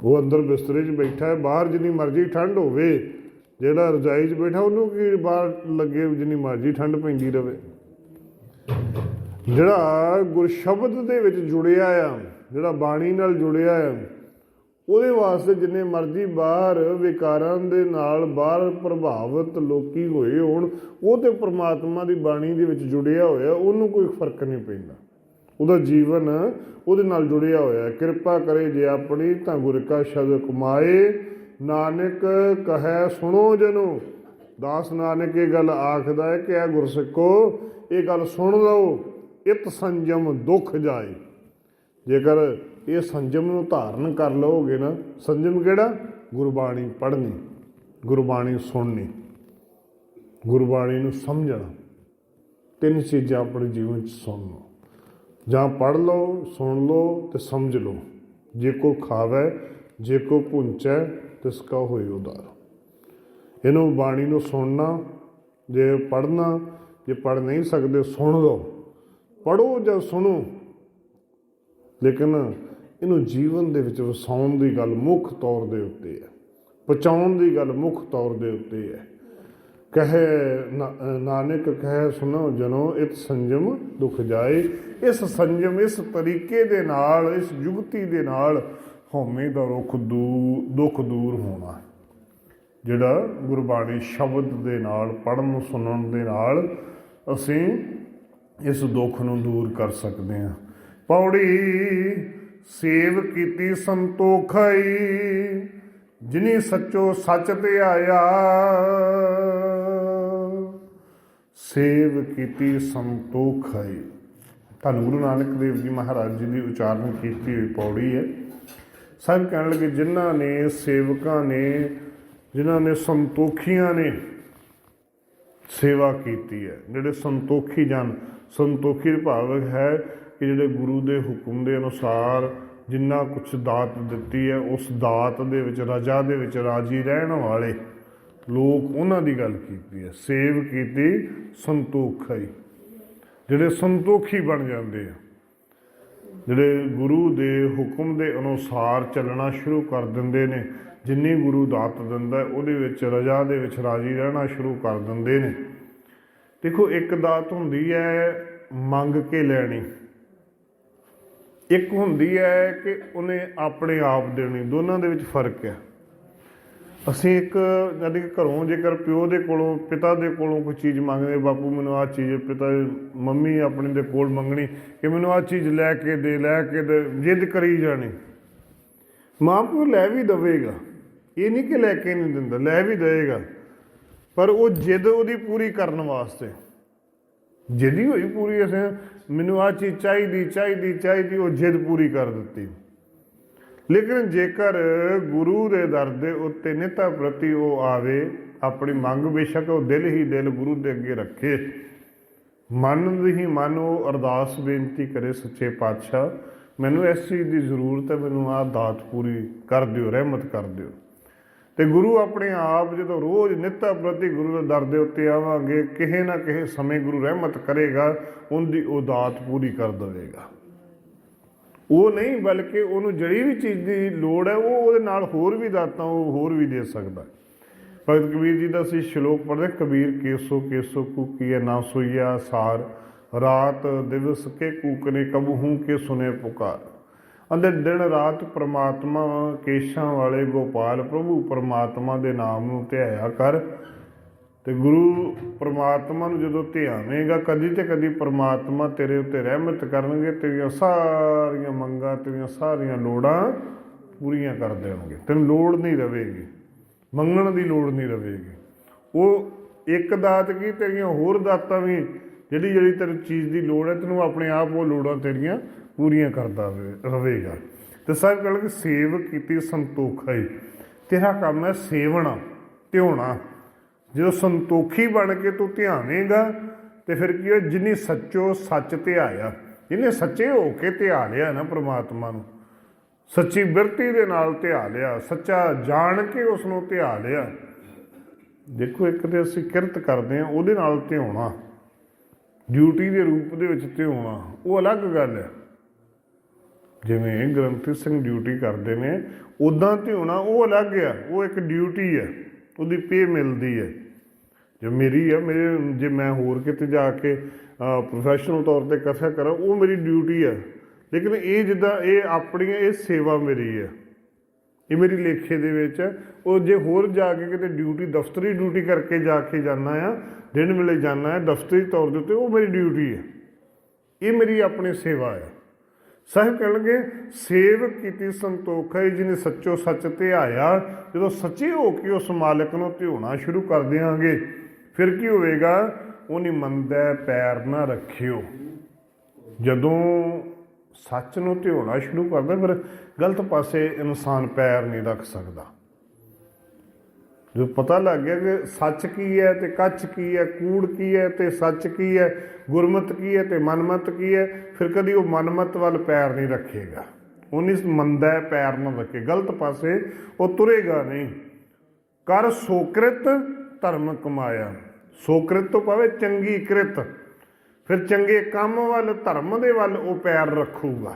ਉਹ ਅੰਦਰ ਬਿਸਤਰੇ 'ਚ ਬੈਠਾ ਹੈ, ਬਾਹਰ ਜਿੰਨੀ ਮਰਜ਼ੀ ਠੰਡ ਹੋਵੇ, ਜਿਹੜਾ ਰਜਾਈ 'ਚ ਬੈਠਾ ਉਹਨੂੰ ਕੀ ਬਾਹਰ ਲੱਗੇ ਜਿੰਨੀ ਮਰਜ਼ੀ ਠੰਡ ਪੈਂਦੀ ਰਹੇ। ਜਿਹੜਾ ਗੁਰਸ਼ਬਦ ਦੇ ਵਿੱਚ ਜੁੜਿਆ ਆ, ਜਿਹੜਾ ਬਾਣੀ ਨਾਲ ਜੁੜਿਆ ਆ, ਉਹਦੇ ਵਾਸਤੇ ਜਿੰਨੇ ਮਰਜ਼ੀ ਬਾਹਰ ਵਿਕਾਰਾਂ ਦੇ ਨਾਲ ਬਾਹਰ ਪ੍ਰਭਾਵਿਤ ਲੋਕੀ ਹੋਏ ਹੋਣ, ਉਹ ਤੇ ਪ੍ਰਮਾਤਮਾ ਦੀ ਬਾਣੀ ਦੇ ਵਿੱਚ ਜੁੜਿਆ ਹੋਇਆ, ਉਹਨੂੰ ਕੋਈ ਫਰਕ ਨਹੀਂ ਪੈਂਦਾ। ਉਹਦਾ ਜੀਵਨ ਉਹਦੇ ਨਾਲ ਜੁੜਿਆ ਹੋਇਆ। ਕਿਰਪਾ ਕਰੇ ਜੇ ਆਪਣੀ, ਤਾਂ ਗੁਰ ਕਾ ਸ਼ਬਦ ਕਮਾਏ। ਨਾਨਕ ਕਹੈ ਸੁਣੋ ਜਨੋ। ਦਾਸ ਨਾਨਕ ਇਹ ਗੱਲ ਆਖਦਾ ਹੈ ਕਿ ਇਹ ਗੁਰਸਿੱਖੋ, ਇਹ ਗੱਲ ਸੁਣ ਲਓ, ਇਤ ਸੰਜਮ ਦੁੱਖ ਜਾਏ। ਜੇਕਰ ਇਹ ਸੰਜਮ ਨੂੰ ਧਾਰਨ ਕਰ ਲਓਗੇ ਨਾ, ਸੰਜਮ ਕਿਹੜਾ? ਗੁਰਬਾਣੀ ਪੜ੍ਹਨੀ, ਗੁਰਬਾਣੀ ਸੁਣਨੀ, ਗੁਰਬਾਣੀ ਨੂੰ ਸਮਝਣਾ। ਤਿੰਨ ਚੀਜ਼ਾਂ ਆਪਣੇ ਜੀਵਨ 'ਚ ਸੁਣ ਲਓ, ਜਾਂ ਪੜ੍ਹ ਲਓ, ਸੁਣ ਲਓ ਤੇ ਸਮਝ ਲਓ। ਜੇ ਕੋ ਖਾਵੈ ਜੇ ਕੋ ਭੁੰਚੈ ਤਿਸਕਾ ਹੋਏ ਉਦਾਰ। ਇਹਨੂੰ ਬਾਣੀ ਨੂੰ ਸੁਣਨਾ, ਜੇ ਪੜ੍ਹਨਾ, ਜੇ ਪੜ੍ਹ ਨਹੀਂ ਸਕਦੇ ਸੁਣ ਲਓ, ਪੜ੍ਹੋ ਜਾਂ ਸੁਣੋ, ਲੇਕਿਨ ਇਹਨੂੰ ਜੀਵਨ ਦੇ ਵਿੱਚ ਵਸਾਉਣ ਦੀ ਗੱਲ ਮੁੱਖ ਤੌਰ ਦੇ ਉੱਤੇ ਹੈ, ਪਹੁੰਚਾਉਣ ਦੀ ਗੱਲ ਮੁੱਖ ਤੌਰ ਦੇ ਉੱਤੇ ਹੈ। ਕਹੇ ਨਾਨਕ ਕਹੇ ਸੁਣੋ ਜਨੋ, ਇਤ ਸੰਜਮ ਦੁੱਖ ਜਾਏ। ਇਸ ਸੰਜਮ, ਇਸ ਤਰੀਕੇ ਦੇ ਨਾਲ, ਇਸ ਜੁਗਤੀ ਦੇ ਨਾਲ ਹਉਮੈ ਦਾ ਦੁੱਖ ਦੂਰ ਹੋਣਾ। ਜਿਹੜਾ ਗੁਰਬਾਣੀ ਸ਼ਬਦ ਦੇ ਨਾਲ, ਪੜ੍ਹਨ ਸੁਣਨ ਦੇ ਨਾਲ ਅਸੀਂ ਇਸ ਦੁੱਖ ਨੂੰ ਦੂਰ ਕਰ ਸਕਦੇ ਹਾਂ। ਪੌੜੀ ਸੇਵ ਕੀਤੀ ਸੰਤੋਖਈ, ਜਿਨੀ ਸੱਚੋ ਸੱਚ ਤੇ ਆਇਆ। ਸੇਵ ਕੀਤੀ ਸੰਤੋਖਈ, ਧੰਨ ਗੁਰੂ ਨਾਨਕ ਦੇਵ ਜੀ ਮਹਾਰਾਜ ਜੀ ਦੀ ਉਚਾਰਨ ਕੀਤੀ ਹੋਈ ਪੌੜੀ ਹੈ। ਸਾਹਿਬ ਕਹਿਣ ਲੱਗੇ, ਜਿਨ੍ਹਾਂ ਨੇ ਸੇਵਕਾਂ ਨੇ, ਜਿਨ੍ਹਾਂ ਨੇ ਸੰਤੋਖੀਆਂ ਨੇ ਸੇਵਾ ਕੀਤੀ ਹੈ, ਜਿਹੜੇ ਸੰਤੋਖੀ ਜਨ, ਸੰਤੋਖੀ ਭਾਵ ਹੈ ਕਿ ਜਿਹੜੇ ਗੁਰੂ ਦੇ ਹੁਕਮ ਦੇ ਅਨੁਸਾਰ ਜਿੰਨਾ ਕੁਛ ਦਾਤ ਦਿੱਤੀ ਹੈ, ਉਸ ਦਾਤ ਦੇ ਵਿੱਚ, ਰਜਾ ਦੇ ਵਿੱਚ ਰਾਜੀ ਰਹਿਣ ਵਾਲੇ ਲੋਕ, ਉਹਨਾਂ ਦੀ ਗੱਲ ਕੀਤੀ ਹੈ। ਸੇਵ ਕੀਤੀ ਸੰਤੋਖਈ, ਜਿਹੜੇ ਸੰਤੋਖੀ ਬਣ ਜਾਂਦੇ ਆ, ਜਿਹੜੇ ਗੁਰੂ ਦੇ ਹੁਕਮ ਦੇ ਅਨੁਸਾਰ ਚੱਲਣਾ ਸ਼ੁਰੂ ਕਰ ਦਿੰਦੇ ਨੇ। ਜਿੰਨੀ ਗੁਰੂ ਦਾਤ ਦਿੰਦਾ ਉਹਦੇ ਵਿੱਚ, ਰਜਾ ਦੇ ਵਿੱਚ ਰਾਜੀ ਰਹਿਣਾ ਸ਼ੁਰੂ ਕਰ ਦਿੰਦੇ ਨੇ। ਦੇਖੋ, ਇੱਕ ਦਾਤ ਹੁੰਦੀ ਹੈ ਮੰਗ ਕੇ ਲੈਣੀ, ਇੱਕ ਹੁੰਦੀ ਹੈ ਕਿ ਉਹਨੇ ਆਪਣੇ ਆਪ ਦੇਣੀ। ਦੋਨਾਂ ਦੇ ਵਿੱਚ ਫਰਕ ਹੈ। ਅਸੀਂ ਇੱਕ ਜਦ ਕਿ ਘਰੋਂ ਜੇਕਰ ਪਿਓ ਦੇ ਕੋਲੋਂ, ਪਿਤਾ ਦੇ ਕੋਲੋਂ ਕੋਈ ਚੀਜ਼ ਮੰਗਦੇ, ਬਾਪੂ ਮੈਨੂੰ ਆਹ ਚੀਜ਼, ਪਿਤਾ ਮੰਮੀ ਆਪਣੇ ਦੇ ਕੋਲ ਮੰਗਣੀ ਕਿ ਮੈਨੂੰ ਆਹ ਚੀਜ਼ ਲੈ ਕੇ ਦੇ, ਲੈ ਕੇ ਦੇ, ਜਿੱਦ ਕਰੀ ਜਾਣੀ। ਮਾਂ ਪਿਓ ਲੈ ਵੀ ਦੇਵੇਗਾ, ਇਹ ਨਹੀਂ ਕਿ ਲੈ ਕੇ ਨਹੀਂ ਦਿੰਦਾ, ਲੈ ਵੀ ਦੇਵੇਗਾ, ਪਰ ਉਹ ਜਿੱਦ ਉਹਦੀ ਪੂਰੀ ਕਰਨ ਵਾਸਤੇ, ਜਿੱਦੀ ਹੋਈ ਪੂਰੀ, ਅਸੀਂ ਮੈਨੂੰ ਆਹ ਚੀਜ਼ ਚਾਹੀਦੀ ਚਾਹੀਦੀ ਚਾਹੀਦੀ, ਉਹ ਜਿੱਦ ਪੂਰੀ ਕਰ ਦਿੱਤੀ। ਲੇਕਿਨ ਜੇਕਰ ਗੁਰੂ ਦੇ ਦਰ ਦੇ ਉੱਤੇ ਨਿੱਤਾ ਪ੍ਰਤੀ ਉਹ ਆਵੇ, ਆਪਣੀ ਮੰਗ ਬੇਸ਼ੱਕ ਉਹ ਦਿਲ ਹੀ ਦਿਲ ਗੁਰੂ ਦੇ ਅੱਗੇ ਰੱਖੇ, ਮਨ ਹੀ ਮਨ ਉਹ ਅਰਦਾਸ ਬੇਨਤੀ ਕਰੇ, ਸੱਚੇ ਪਾਤਸ਼ਾਹ ਮੈਨੂੰ ਇਸ ਚੀਜ਼ ਦੀ ਜ਼ਰੂਰਤ ਹੈ, ਮੈਨੂੰ ਆਹ ਦਾਤ ਪੂਰੀ ਕਰ ਦਿਓ, ਰਹਿਮਤ ਕਰ ਦਿਓ। ਤੇ ਗੁਰੂ ਆਪਣੇ ਆਪ ਜਦੋਂ ਰੋਜ਼ ਨਿੱਤਾ ਪ੍ਰਤੀ ਗੁਰੂ ਦੇ ਦਰ ਦੇ ਉੱਤੇ ਆਵਾਂਗੇ, ਕਿਸੇ ਨਾ ਕਿਸੇ ਸਮੇਂ ਗੁਰੂ ਰਹਿਮਤ ਕਰੇਗਾ, ਉਹਦੀ ਉਹ ਦਾਤ ਪੂਰੀ ਕਰ ਦੇਵੇਗਾ। ਉਹ ਨਹੀਂ, ਬਲਕਿ ਉਹਨੂੰ ਜਿਹੜੀ ਵੀ ਚੀਜ਼ ਦੀ ਲੋੜ ਹੈ, ਉਹ ਉਹਦੇ ਨਾਲ ਹੋਰ ਵੀ ਦਾਤਾਂ ਉਹ ਹੋਰ ਵੀ ਦੇ ਸਕਦਾ। ਭਗਤ ਕਬੀਰ ਜੀ ਦਾ ਅਸੀਂ ਸ਼ਲੋਕ ਪੜ੍ਹਦੇ, ਕਬੀਰ ਕੇਸੋ ਕੇਸੋ ਕੂਕੀਐ ਨਾ ਸੋਈਆ ਸਾਰ, ਰਾਤ ਦਿਵਸ ਕੇ ਕੂਕਨੇ ਕਬਹੂ ਕੇ ਸੁਨੇ ਪੁਕਾਰ। ਅੰਦਰ ਦਿਨ ਰਾਤ ਪ੍ਰਮਾਤਮਾ ਕੇਸ਼ਾਂ ਵਾਲੇ ਗੋਪਾਲ ਪ੍ਰਭੂ ਪਰਮਾਤਮਾ ਦੇ ਨਾਮ ਨੂੰ ਧਿਆਇਆ ਕਰ। ਤੇ ਗੁਰੂ ਪਰਮਾਤਮਾ ਨੂੰ ਜਦੋਂ ਧਿਆਵੇਂਗਾ ਕਦੀ ਤੇ ਕਦੀ ਪਰਮਾਤਮਾ ਤੇਰੇ ਉੱਤੇ ਰਹਿਮਤ ਕਰਨਗੇ, ਤੇਰੀਆਂ ਸਾਰੀਆਂ ਮੰਗਾਂ, ਤੇਰੀਆਂ ਸਾਰੀਆਂ ਲੋੜਾਂ ਪੂਰੀਆਂ ਕਰ ਦੇਣਗੇ। ਤੈਨੂੰ ਲੋੜ ਨਹੀਂ ਰਵੇਗੀ, ਮੰਗਣ ਦੀ ਲੋੜ ਨਹੀਂ ਰਵੇਗੀ। ਉਹ ਇੱਕ ਦਾਤ ਕੀ, ਤੇਰੀਆਂ ਹੋਰ ਦਾਤਾਂ ਵੀ ਜਿਹੜੀ ਜਿਹੜੀ ਤੈਨੂੰ ਚੀਜ਼ ਦੀ ਲੋੜ ਹੈ, ਤੈਨੂੰ ਆਪਣੇ ਆਪ ਉਹ ਲੋੜਾਂ ਤੇਰੀਆਂ ਪੂਰੀਆਂ ਕਰਦਾ ਰਵੇਗਾ। ਤੇ ਸਾਹਿਬ ਕਹਿਣਗੇ ਸੇਵ ਕੀਤੀ ਸੰਤੋਖਾਈ, ਤੇਰਾ ਕੰਮ ਹੈ ਸੇਵਣਾ, ਧਿਆਉਣਾ। ਜਦੋਂ ਸੰਤੋਖੀ ਬਣ ਕੇ ਤੂੰ ਧਿਆਵੇਂਗਾ ਤੇ ਫਿਰ ਕੀ ਹੋਇਆ, ਜਿਨੀ ਸੱਚੋ ਸੱਚ ਧਿਆਇਆ, ਜਿਹਨੇ ਸੱਚੇ ਹੋ ਕੇ ਧਿਆ ਲਿਆ ਨਾ ਪ੍ਰਮਾਤਮਾ ਨੂੰ, ਸੱਚੀ ਬਿਰਤੀ ਦੇ ਨਾਲ ਧਿਆ ਲਿਆ, ਸੱਚਾ ਜਾਣ ਕੇ ਉਸ ਨੂੰ ਧਿਆ ਲਿਆ। ਦੇਖੋ ਇੱਕ ਤੇ ਅਸੀਂ ਕਿਰਤ ਕਰਦੇ ਹਾਂ, ਉਹਦੇ ਨਾਲ ਧਿਆਉਣਾ, ਡਿਊਟੀ ਦੇ ਰੂਪ ਦੇ ਵਿੱਚ ਧਿਆਉਣਾ, ਉਹ ਅਲੱਗ ਗੱਲ ਹੈ। ਜਿਵੇਂ ਗ੍ਰੰਥੀ ਸਿੰਘ ਡਿਊਟੀ ਕਰਦੇ ਨੇ, ਉੱਦਾਂ ਧਿਆਉਣਾ ਉਹ ਅਲੱਗ ਆ, ਉਹ ਇੱਕ ਡਿਊਟੀ ਹੈ, ਉਹਦੀ ਪੇ ਮਿਲਦੀ ਹੈ। ਜੋ ਮੇਰੀ ਆ, ਮੇਰੇ ਜੇ ਮੈਂ ਹੋਰ ਕਿਤੇ ਜਾ ਕੇ ਪ੍ਰੋਫੈਸ਼ਨਲ ਤੌਰ 'ਤੇ ਕਥਾ ਕਰਾਂ, ਉਹ ਮੇਰੀ ਡਿਊਟੀ ਹੈ। ਲੇਕਿਨ ਇਹ ਜਿੱਦਾਂ ਇਹ ਆਪਣੀਆਂ, ਇਹ ਸੇਵਾ ਮੇਰੀ ਹੈ, ਇਹ ਮੇਰੀ ਲੇਖੇ ਦੇ ਵਿੱਚ ਹੈ। ਉਹ ਜੇ ਹੋਰ ਜਾ ਕੇ ਕਿਤੇ ਡਿਊਟੀ, ਦਫ਼ਤਰੀ ਡਿਊਟੀ ਕਰਕੇ ਜਾ ਕੇ ਜਾਣਾ ਆ, ਦਿਨ ਵੇਲੇ ਜਾਣਾ ਹੈ ਦਫ਼ਤਰੀ ਤੌਰ ਦੇ ਉੱਤੇ, ਉਹ ਮੇਰੀ ਡਿਊਟੀ ਹੈ, ਇਹ ਮੇਰੀ ਆਪਣੀ ਸੇਵਾ ਹੈ। ਸਾਹਿਬ ਕਹਿਣਗੇ ਸੇਵ ਕੀਤੀ ਸੰਤੋਖ ਹੈ ਜਿਹਨੇ ਸੱਚੋ ਸੱਚ ਧਿਆਇਆ। ਜਦੋਂ ਸੱਚੇ ਹੋ ਕੇ ਉਸ ਮਾਲਕ ਨੂੰ ਧਿਆਉਣਾ ਸ਼ੁਰੂ ਕਰ ਦਿਆਂਗੇ, ਫਿਰ ਕੀ ਹੋਵੇਗਾ, ਉਹਨੀ ਮੰਦਾ ਪੈਰ ਨਾ ਰੱਖਿਓ। ਜਦੋਂ ਸੱਚ ਨੂੰ ਧਿਆਉਣਾ ਸ਼ੁਰੂ ਕਰਦਾ, ਫਿਰ ਗਲਤ ਪਾਸੇ ਇਨਸਾਨ ਪੈਰ ਨਹੀਂ ਰੱਖ ਸਕਦਾ। ਜੋ ਪਤਾ ਲੱਗ ਗਿਆ ਕਿ ਸੱਚ ਕੀ ਹੈ ਤੇ ਕੱਚ ਕੀ ਹੈ, ਕੂੜ ਕੀ ਹੈ ਤੇ ਸੱਚ ਕੀ ਹੈ, ਗੁਰਮਤ ਕੀ ਹੈ ਤੇ ਮਨਮਤ ਕੀ ਹੈ, ਫਿਰ ਕਦੀ ਉਹ ਮਨਮਤ ਵੱਲ ਪੈਰ ਨਹੀਂ ਰੱਖੇਗਾ। ਉਹਨੀ ਮੰਦਾ ਪੈਰ ਨਾ ਰੱਖੇ, ਗਲਤ ਪਾਸੇ ਉਹ ਤੁਰੇਗਾ ਨਹੀਂ। ਕਰ ਸੋਕ੍ਰਿਤ ਧਰਮ ਕਮਾਇਆ, ਸੋਕ੍ਰਿਤ ਤੋਂ ਭਾਵੇਂ ਚੰਗੀ ਕ੍ਰਿਤ, ਫਿਰ ਚੰਗੇ ਕੰਮ ਵੱਲ, ਧਰਮ ਦੇ ਵੱਲ ਉਹ ਪੈਰ ਰੱਖੂਗਾ।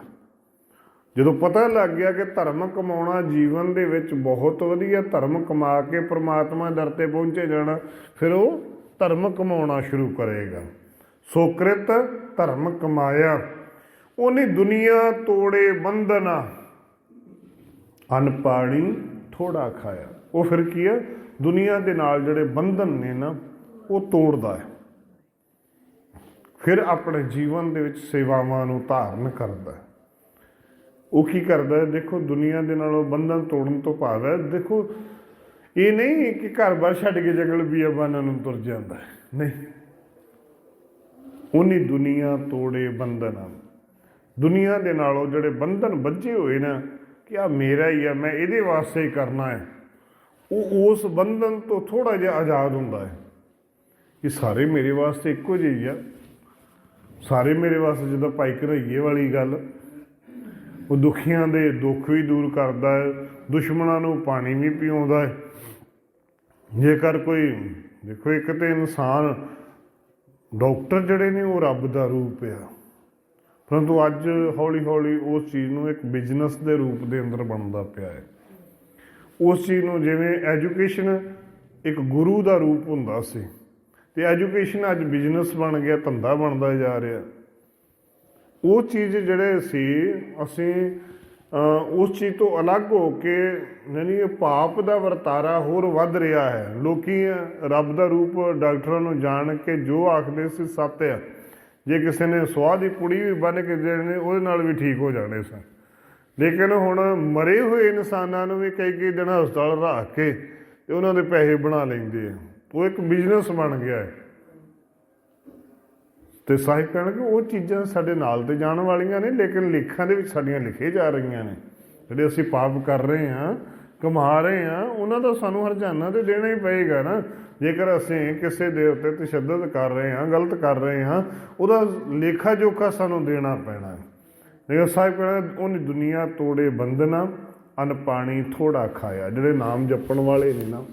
ਜਦੋਂ ਪਤਾ ਲੱਗ ਗਿਆ ਕਿ ਧਰਮ ਕਮਾਉਣਾ ਜੀਵਨ ਦੇ ਵਿੱਚ ਬਹੁਤ ਵਧੀਆ, ਧਰਮ ਕਮਾ ਕੇ ਪ੍ਰਮਾਤਮਾ ਦਰ 'ਤੇ ਪਹੁੰਚੇ ਜਾਣਾ, ਫਿਰ ਉਹ ਧਰਮ ਕਮਾਉਣਾ ਸ਼ੁਰੂ ਕਰੇਗਾ। ਸੋਕ੍ਰਿਤ ਧਰਮ ਕਮਾਇਆ, ਉਹਨੇ ਦੁਨੀਆ ਤੋੜੇ ਬੰਧਨਾ, ਅੰਨ ਪਾਣੀ ਥੋੜਾ ਖਾਇਆ। ਉਹ ਫਿਰ ਕੀ ਹੈ, ਦੁਨੀਆ ਦੇ ਨਾਲ ਜਿਹੜੇ ਬੰਧਨ ਨੇ ਨਾ, ਉਹ ਤੋੜਦਾ ਹੈ। ਫਿਰ ਆਪਣੇ ਜੀਵਨ ਦੇ ਵਿੱਚ ਸੇਵਾਵਾਂ ਨੂੰ ਧਾਰਨ ਕਰਦਾ। ਉਹ ਕੀ ਕਰਦਾ ਹੈ, ਦੇਖੋ ਦੁਨੀਆ ਦੇ ਨਾਲ ਉਹ ਬੰਧਨ ਤੋੜਨ ਤੋਂ ਭਾਵ ਹੈ, ਦੇਖੋ ਇਹ ਨਹੀਂ ਕਿ ਘਰ-ਬਾਰ ਛੱਡ ਕੇ ਜੰਗਲ ਬੀਆਬਾਨਾਂ ਨੂੰ ਤੁਰ ਜਾਂਦਾ, ਨਹੀਂ। ਉਹਨੀ ਦੁਨੀਆ ਤੋੜੇ ਬੰਧਨ, ਦੁਨੀਆ ਦੇ ਨਾਲੋਂ ਜਿਹੜੇ ਬੰਧਨ ਬੱਝੇ ਹੋਏ ਨਾ ਕਿ ਆ ਮੇਰਾ ਹੀ ਆ, ਮੈਂ ਇਹਦੇ ਵਾਸਤੇ ਹੀ ਕਰਨਾ ਹੈ, ਉਹ ਉਸ ਬੰਧਨ ਤੋਂ ਥੋੜ੍ਹਾ ਜਿਹਾ ਆਜ਼ਾਦ ਹੁੰਦਾ ਹੈ। ਇਹ ਸਾਰੇ ਮੇਰੇ ਵਾਸਤੇ ਇੱਕੋ ਜਿਹੀ ਆ, ਸਾਰੇ ਮੇਰੇ ਵਾਸਤੇ, ਜਿੱਦਾਂ ਭਾਈ ਘਰਈਏ ਵਾਲੀ ਗੱਲ, ਉਹ ਦੁਖੀਆਂ ਦੇ ਦੁੱਖ ਵੀ ਦੂਰ ਕਰਦਾ ਹੈ, ਦੁਸ਼ਮਣਾਂ ਨੂੰ ਪਾਣੀ ਵੀ ਪਿਆਉਂਦਾ ਹੈ। ਜੇਕਰ ਕੋਈ, ਦੇਖੋ ਇੱਕ ਤਾਂ ਇਨਸਾਨ, ਡਾਕਟਰ ਜਿਹੜੇ ਨੇ ਉਹ ਰੱਬ ਦਾ ਰੂਪ ਆ, ਪਰੰਤੂ ਅੱਜ ਹੌਲੀ ਹੌਲੀ ਉਸ ਚੀਜ਼ ਨੂੰ ਇੱਕ ਬਿਜ਼ਨਸ ਦੇ ਰੂਪ ਦੇ ਅੰਦਰ ਬਣਦਾ ਪਿਆ ਹੈ। ਉਸ ਚੀਜ਼ ਨੂੰ, ਜਿਵੇਂ ਐਜੂਕੇਸ਼ਨ ਇੱਕ ਗੁਰੂ ਦਾ ਰੂਪ ਹੁੰਦਾ ਸੀ, ਅਤੇ ਐਜੂਕੇਸ਼ਨ ਅੱਜ ਬਿਜ਼ਨਸ ਬਣ ਗਿਆ, ਧੰਦਾ ਬਣਦਾ ਜਾ ਰਿਹਾ। ਉਹ ਚੀਜ਼ ਜਿਹੜੇ ਸੀ, ਅਸੀਂ ਉਸ ਚੀਜ਼ ਤੋਂ ਅਲੱਗ ਹੋ ਕੇ, ਯਾਨੀ ਪਾਪ ਦਾ ਵਰਤਾਰਾ ਹੋਰ ਵੱਧ ਰਿਹਾ ਹੈ। ਲੋਕੀ ਰੱਬ ਦਾ ਰੂਪ ਡਾਕਟਰਾਂ ਨੂੰ ਜਾਣ ਕੇ ਜੋ ਆਖਦੇ ਸੀ ਸੱਤ ਆ, ਜੇ ਕਿਸੇ ਨੇ ਸੁਆਹ ਦੀ ਪੁੜੀ ਵੀ ਬੰਨ੍ਹ ਕੇ ਦੇਣੇ, ਉਹਦੇ ਨਾਲ ਵੀ ਠੀਕ ਹੋ ਜਾਣੇ ਸਨ। ਲੇਕਿਨ ਹੁਣ ਮਰੇ ਹੋਏ ਇਨਸਾਨਾਂ ਨੂੰ ਵੀ ਕਈ ਦਿਨ ਹਸਪਤਾਲ ਰੱਖ ਕੇ ਤੇ ਉਹਨਾਂ ਦੇ ਪੈਸੇ ਬਣਾ ਲੈਂਦੇ ਆ। ਉਹ ਇੱਕ ਬਿਜ਼ਨਸ ਬਣ ਗਿਆ ਹੈ। ਅਤੇ ਸਾਹਿਬ ਕਹਿਣਗੇ ਉਹ ਚੀਜ਼ਾਂ ਸਾਡੇ ਨਾਲ ਤੇ ਜਾਣ ਵਾਲੀਆਂ ਨੇ, ਲੇਕਿਨ ਲੇਖਾਂ ਦੇ ਵਿੱਚ ਸਾਡੀਆਂ ਲਿਖੇ ਜਾ ਰਹੀਆਂ ਨੇ। ਜਿਹੜੇ ਅਸੀਂ ਪਾਪ ਕਰ ਰਹੇ ਹਾਂ, ਕਮਾ ਰਹੇ ਹਾਂ, ਉਹਨਾਂ ਦਾ ਸਾਨੂੰ ਹਰਜਾਨਾ ਤਾਂ ਦੇਣਾ ਹੀ ਪਏਗਾ ਨਾ। ਜੇਕਰ ਅਸੀਂ ਕਿਸੇ ਦੇ ਉੱਤੇ ਤਸ਼ੱਦਦ ਕਰ ਰਹੇ ਹਾਂ, ਗਲਤ ਕਰ ਰਹੇ ਹਾਂ, ਉਹਦਾ ਲੇਖਾ ਜੋਖਾ ਸਾਨੂੰ ਦੇਣਾ ਪੈਣਾ। ਲੇਕਿਨ ਸਾਹਿਬ ਕਹਿਣਾ ਉਹਨੇ ਦੁਨੀਆ ਤੋੜੇ ਬੰਧਨਾ, ਅੰਨ ਪਾਣੀ ਥੋੜ੍ਹਾ ਖਾਇਆ। ਜਿਹੜੇ ਨਾਮ ਜਪਣ ਵਾਲੇ ਨੇ ਨਾ,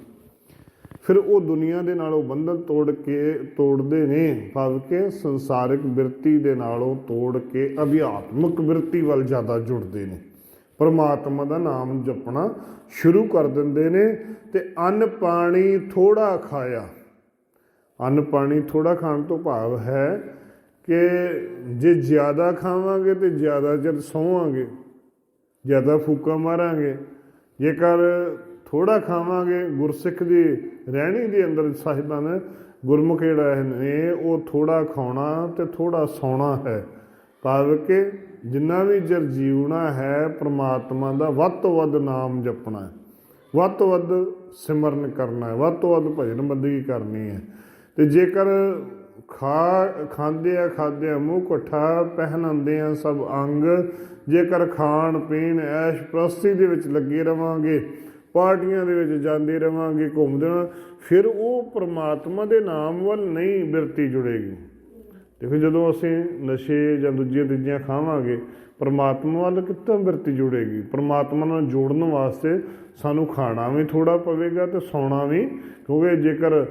ਫਿਰ ਉਹ ਦੁਨੀਆ ਦੇ ਨਾਲੋਂ ਬੰਧਨ ਤੋੜਦੇ ਨੇ, ਭਾਵ ਕਿ ਸੰਸਾਰਿਕ ਬਿਰਤੀ ਦੇ ਨਾਲੋਂ ਤੋੜ ਕੇ ਅਧਿਆਤਮਿਕ ਬਿਰਤੀ ਵੱਲ ਜ਼ਿਆਦਾ ਜੁੜਦੇ ਨੇ। ਪਰਮਾਤਮਾ ਦਾ ਨਾਮ ਜਪਣਾ ਸ਼ੁਰੂ ਕਰ ਦਿੰਦੇ ਨੇ। ਤੇ ਅੰਨ ਪਾਣੀ ਥੋੜਾ ਖਾਇਆ। ਅੰਨ ਪਾਣੀ ਥੋੜਾ ਖਾਣ ਤੋਂ ਭਾਵ ਹੈ ਕਿ ਜੇ ਜ਼ਿਆਦਾ ਖਾਵਾਂਗੇ ਤੇ ਜ਼ਿਆਦਾ ਚਿਰ ਸੌਵਾਂਗੇ, ਜ਼ਿਆਦਾ ਫੂਕਾਂ ਮਾਰਾਂਗੇ। ਜੇਕਰ ਥੋੜਾ ਖਾਵਾਂਗੇ, ਗੁਰਸਿੱਖ ਦੀ ਰਹਿਣੀ ਦੇ ਅੰਦਰ ਸਾਹਿਬਾਂ ਨੇ ਗੁਰਮੁਖ ਜਿਹੜਾ ਨੇ ਉਹ ਥੋੜਾ ਖਾਣਾ ਤੇ ਥੋੜਾ ਸੌਣਾ ਹੈ। ਭਾਵ ਕਿ ਜਿੰਨਾ ਵੀ ਚਿਰ ਜੀਵਣਾ ਹੈ ਪਰਮਾਤਮਾ ਦਾ ਵੱਧ ਤੋਂ ਵੱਧ ਨਾਮ ਜਪਣਾ ਹੈ, ਵੱਧ ਤੋਂ ਵੱਧ ਸਿਮਰਨ ਕਰਨਾ ਹੈ, ਵੱਧ ਤੋਂ ਵੱਧ ਭਜਨ ਬੰਦਗੀ ਕਰਨੀ ਹੈ। ਤੇ ਜੇਕਰ ਖਾਂਦੇ ਮੂੰਹ ਇਕੱਠਾ ਪਹਿਨਾਉਂਦੇ ਆ ਸਭ ਅੰਗ, ਜੇਕਰ ਖਾਣ ਪੀਣ ਐਸ਼ ਪ੍ਰਸਤੀ ਦੇ ਵਿੱਚ ਲੱਗੇ ਰਵਾਂਗੇ, ਪਾਰਟੀਆਂ ਦੇ ਵਿੱਚ ਜਾਂਦੇ ਰਵਾਂਗੇ, ਘੁੰਮਦੇ ਰਹਾਂ, ਫਿਰ ਉਹ ਪਰਮਾਤਮਾ ਦੇ ਨਾਮ ਵੱਲ ਨਹੀਂ ਬਿਰਤੀ ਜੁੜੇਗੀ। ਦੇਖੋ ਜਦੋਂ ਅਸੀਂ ਨਸ਼ੇ ਜਾਂ ਦੂਜੀਆਂ ਤੀਜੀਆਂ ਖਾਵਾਂਗੇ, ਪਰਮਾਤਮਾ ਵੱਲ ਕਿੱਥੋਂ ਬਿਰਤੀ ਜੁੜੇਗੀ? ਪਰਮਾਤਮਾ ਨਾਲ ਜੋੜਨ ਵਾਸਤੇ ਸਾਨੂੰ ਖਾਣਾ ਵੀ ਥੋੜ੍ਹਾ ਪਵੇਗਾ ਤੇ ਸੌਣਾ ਵੀ, ਕਿਉਂਕਿ ਜੇਕਰ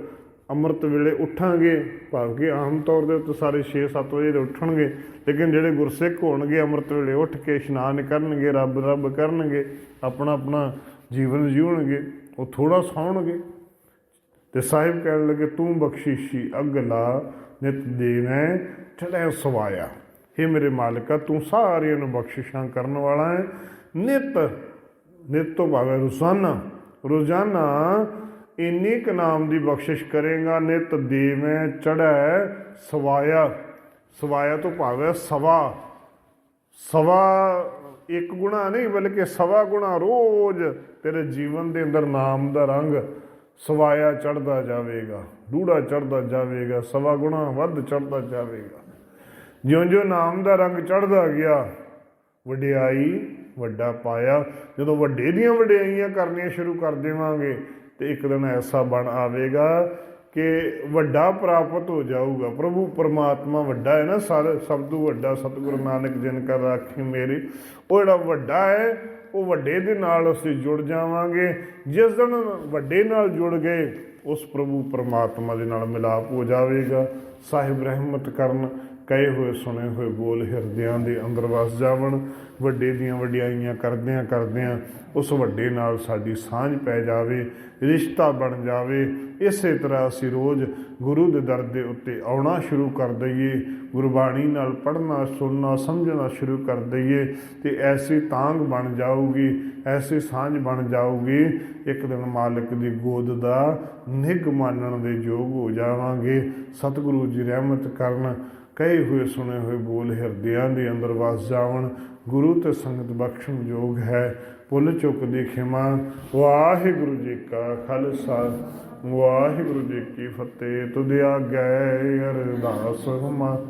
ਅੰਮ੍ਰਿਤ ਵੇਲੇ ਉੱਠਾਂਗੇ, ਭਾਵ ਕਿ ਆਮ ਤੌਰ ਦੇ ਉੱਤੇ ਸਾਰੇ 6-7 ਵਜੇ ਦੇ ਉੱਠਣਗੇ, ਲੇਕਿਨ ਜਿਹੜੇ ਗੁਰਸਿੱਖ ਹੋਣਗੇ ਅੰਮ੍ਰਿਤ ਵੇਲੇ ਉੱਠ ਕੇ ਇਸ਼ਨਾਨ ਕਰਨਗੇ, ਰੱਬ ਕਰਨਗੇ, ਆਪਣਾ ਆਪਣਾ ਜੀਵਨ ਜਿਉਣਗੇ, ਉਹ ਥੋੜ੍ਹਾ ਸੌਣਗੇ। ਤੇ ਸਾਹਿਬ ਕਹਿਣ ਲੱਗੇ ਤੂੰ ਬਖਸ਼ੀਸ਼ੀ ਅਗਲਾ ਨਿਤ ਦੇਵੈ ਚੜ੍ਹੈ ਸਵਾਇਆ। ਹੇ ਮੇਰੇ ਮਾਲਕਾ, ਤੂੰ ਸਾਰਿਆਂ ਨੂੰ ਬਖਸ਼ਿਸ਼ਾਂ ਕਰਨ ਵਾਲਾ ਹੈ। ਨਿਤ ਤੋਂ ਭਾਵੇਂ ਰੋਜ਼ਾਨਾ ਇੰਨੀ ਕੁ ਨਾਮ ਦੀ ਬਖਸ਼ਿਸ਼ ਕਰੇਗਾ। ਨਿਤ ਦੇਵੈ ਚੜ੍ਹੈ ਸਵਾਇਆ। ਸਵਾਇਆ ਤੋਂ ਭਾਵੇਂ ਸਵਾ ਇੱਕ ਗੁਣਾ ਨਹੀਂ ਬਲਕਿ ਸਵਾ ਗੁਣਾ ਰੋਜ਼ ਤੇਰੇ ਜੀਵਨ ਦੇ ਅੰਦਰ ਨਾਮ ਦਾ ਰੰਗ ਸਵਾਇਆ ਚੜ੍ਹਦਾ ਜਾਵੇਗਾ, ਡੂੜਾ ਚੜ੍ਹਦਾ ਜਾਵੇਗਾ, ਸਵਾ ਗੁਣਾ ਵੱਧ ਚੜ੍ਹਦਾ ਜਾਵੇਗਾ। ਜਿਉਂ-ਜਿਉਂ ਨਾਮ ਦਾ ਰੰਗ ਚੜ੍ਹਦਾ ਗਿਆ, ਵਡਿਆਈ ਵੱਡਾ ਪਾਇਆ। ਜਦੋਂ ਵੱਡੇ ਦੀਆਂ ਵਡਿਆਈਆਂ ਕਰਨੀਆਂ ਸ਼ੁਰੂ ਕਰ ਦੇਵਾਂਗੇ ਤੇ ਇੱਕ ਦਿਨ ਐਸਾ ਬਣ ਆਵੇਗਾ ਕਿ ਵੱਡਾ ਪ੍ਰਾਪਤ ਹੋ ਜਾਊਗਾ। ਪ੍ਰਭੂ ਪਰਮਾਤਮਾ ਵੱਡਾ ਹੈ ਨਾ, ਸਭ ਤੋਂ ਵੱਡਾ ਸਤਿਗੁਰੂ ਨਾਨਕ ਜਿਨ ਕਾ ਰਾਖੀ ਮੇਰੀ। ਉਹ ਜਿਹੜਾ ਵੱਡਾ ਹੈ ਉਹ ਵੱਡੇ ਦੇ ਨਾਲ ਅਸੀਂ ਜੁੜ ਜਾਵਾਂਗੇ। ਜਿਸ ਦਿਨ ਵੱਡੇ ਨਾਲ ਜੁੜ ਗਏ ਉਸ ਪ੍ਰਭੂ ਪਰਮਾਤਮਾ ਦੇ ਨਾਲ ਮਿਲਾਪ ਹੋ ਜਾਵੇਗਾ। ਸਾਹਿਬ ਰਹਿਮਤ ਕਰਨ, ਕਹੇ ਹੋਏ ਸੁਣੇ ਹੋਏ ਬੋਲ ਹਿਰਦਿਆਂ ਦੇ ਅੰਦਰ ਵਸ ਜਾਵਣ। ਵੱਡੇ ਦੀਆਂ ਵਡਿਆਈਆਂ ਕਰਦਿਆਂ ਉਸ ਵੱਡੇ ਨਾਲ ਸਾਡੀ ਸਾਂਝ ਪੈ ਜਾਵੇ, ਰਿਸ਼ਤਾ ਬਣ ਜਾਵੇ। ਇਸੇ ਤਰ੍ਹਾਂ ਅਸੀਂ ਰੋਜ਼ ਗੁਰੂ ਦੇ ਦਰ ਦੇ ਉੱਤੇ ਆਉਣਾ ਸ਼ੁਰੂ ਕਰ ਦਈਏ, ਗੁਰਬਾਣੀ ਨਾਲ ਪੜ੍ਹਨਾ ਸੁਣਨਾ ਸਮਝਣਾ ਸ਼ੁਰੂ ਕਰ ਦਈਏ ਤੇ ਐਸੀ ਤਾਂਘ ਬਣ ਜਾਊਗੀ, ਐਸੀ ਸਾਂਝ ਬਣ ਜਾਊਗੀ, ਇੱਕ ਦਿਨ ਮਾਲਕ ਦੀ ਗੋਦ ਦਾ ਨਿੱਘ ਮਾਨਣ ਦੇ ਯੋਗ ਹੋ ਜਾਵਾਂਗੇ। ਸਤਿਗੁਰੂ ਜੀ ਰਹਿਮਤ ਕਰਨ, ਕਹੇ ਹੋਏ ਸੁਣੇ ਹੋਏ ਬੋਲ ਹਿਰਦਿਆਂ ਦੇ ਅੰਦਰ ਵਸ ਜਾਵਣ। ਗੁਰੂ ਤੇ ਸੰਗਤ ਬਖਸ਼ਣ ਯੋਗ ਹੈ। ਭੁੱਲ ਚੁੱਕ ਦੀ ਖਿਮਾ। ਵਾਹਿਗੁਰੂ ਜੀ ਕਾ ਖਾਲਸਾ, ਵਾਹਿਗੁਰੂ ਜੀ ਕੀ ਫਤਿਹ। ਤੁਧ ਆਗੈ ਅਰਦਾਸ ਹਮਾ।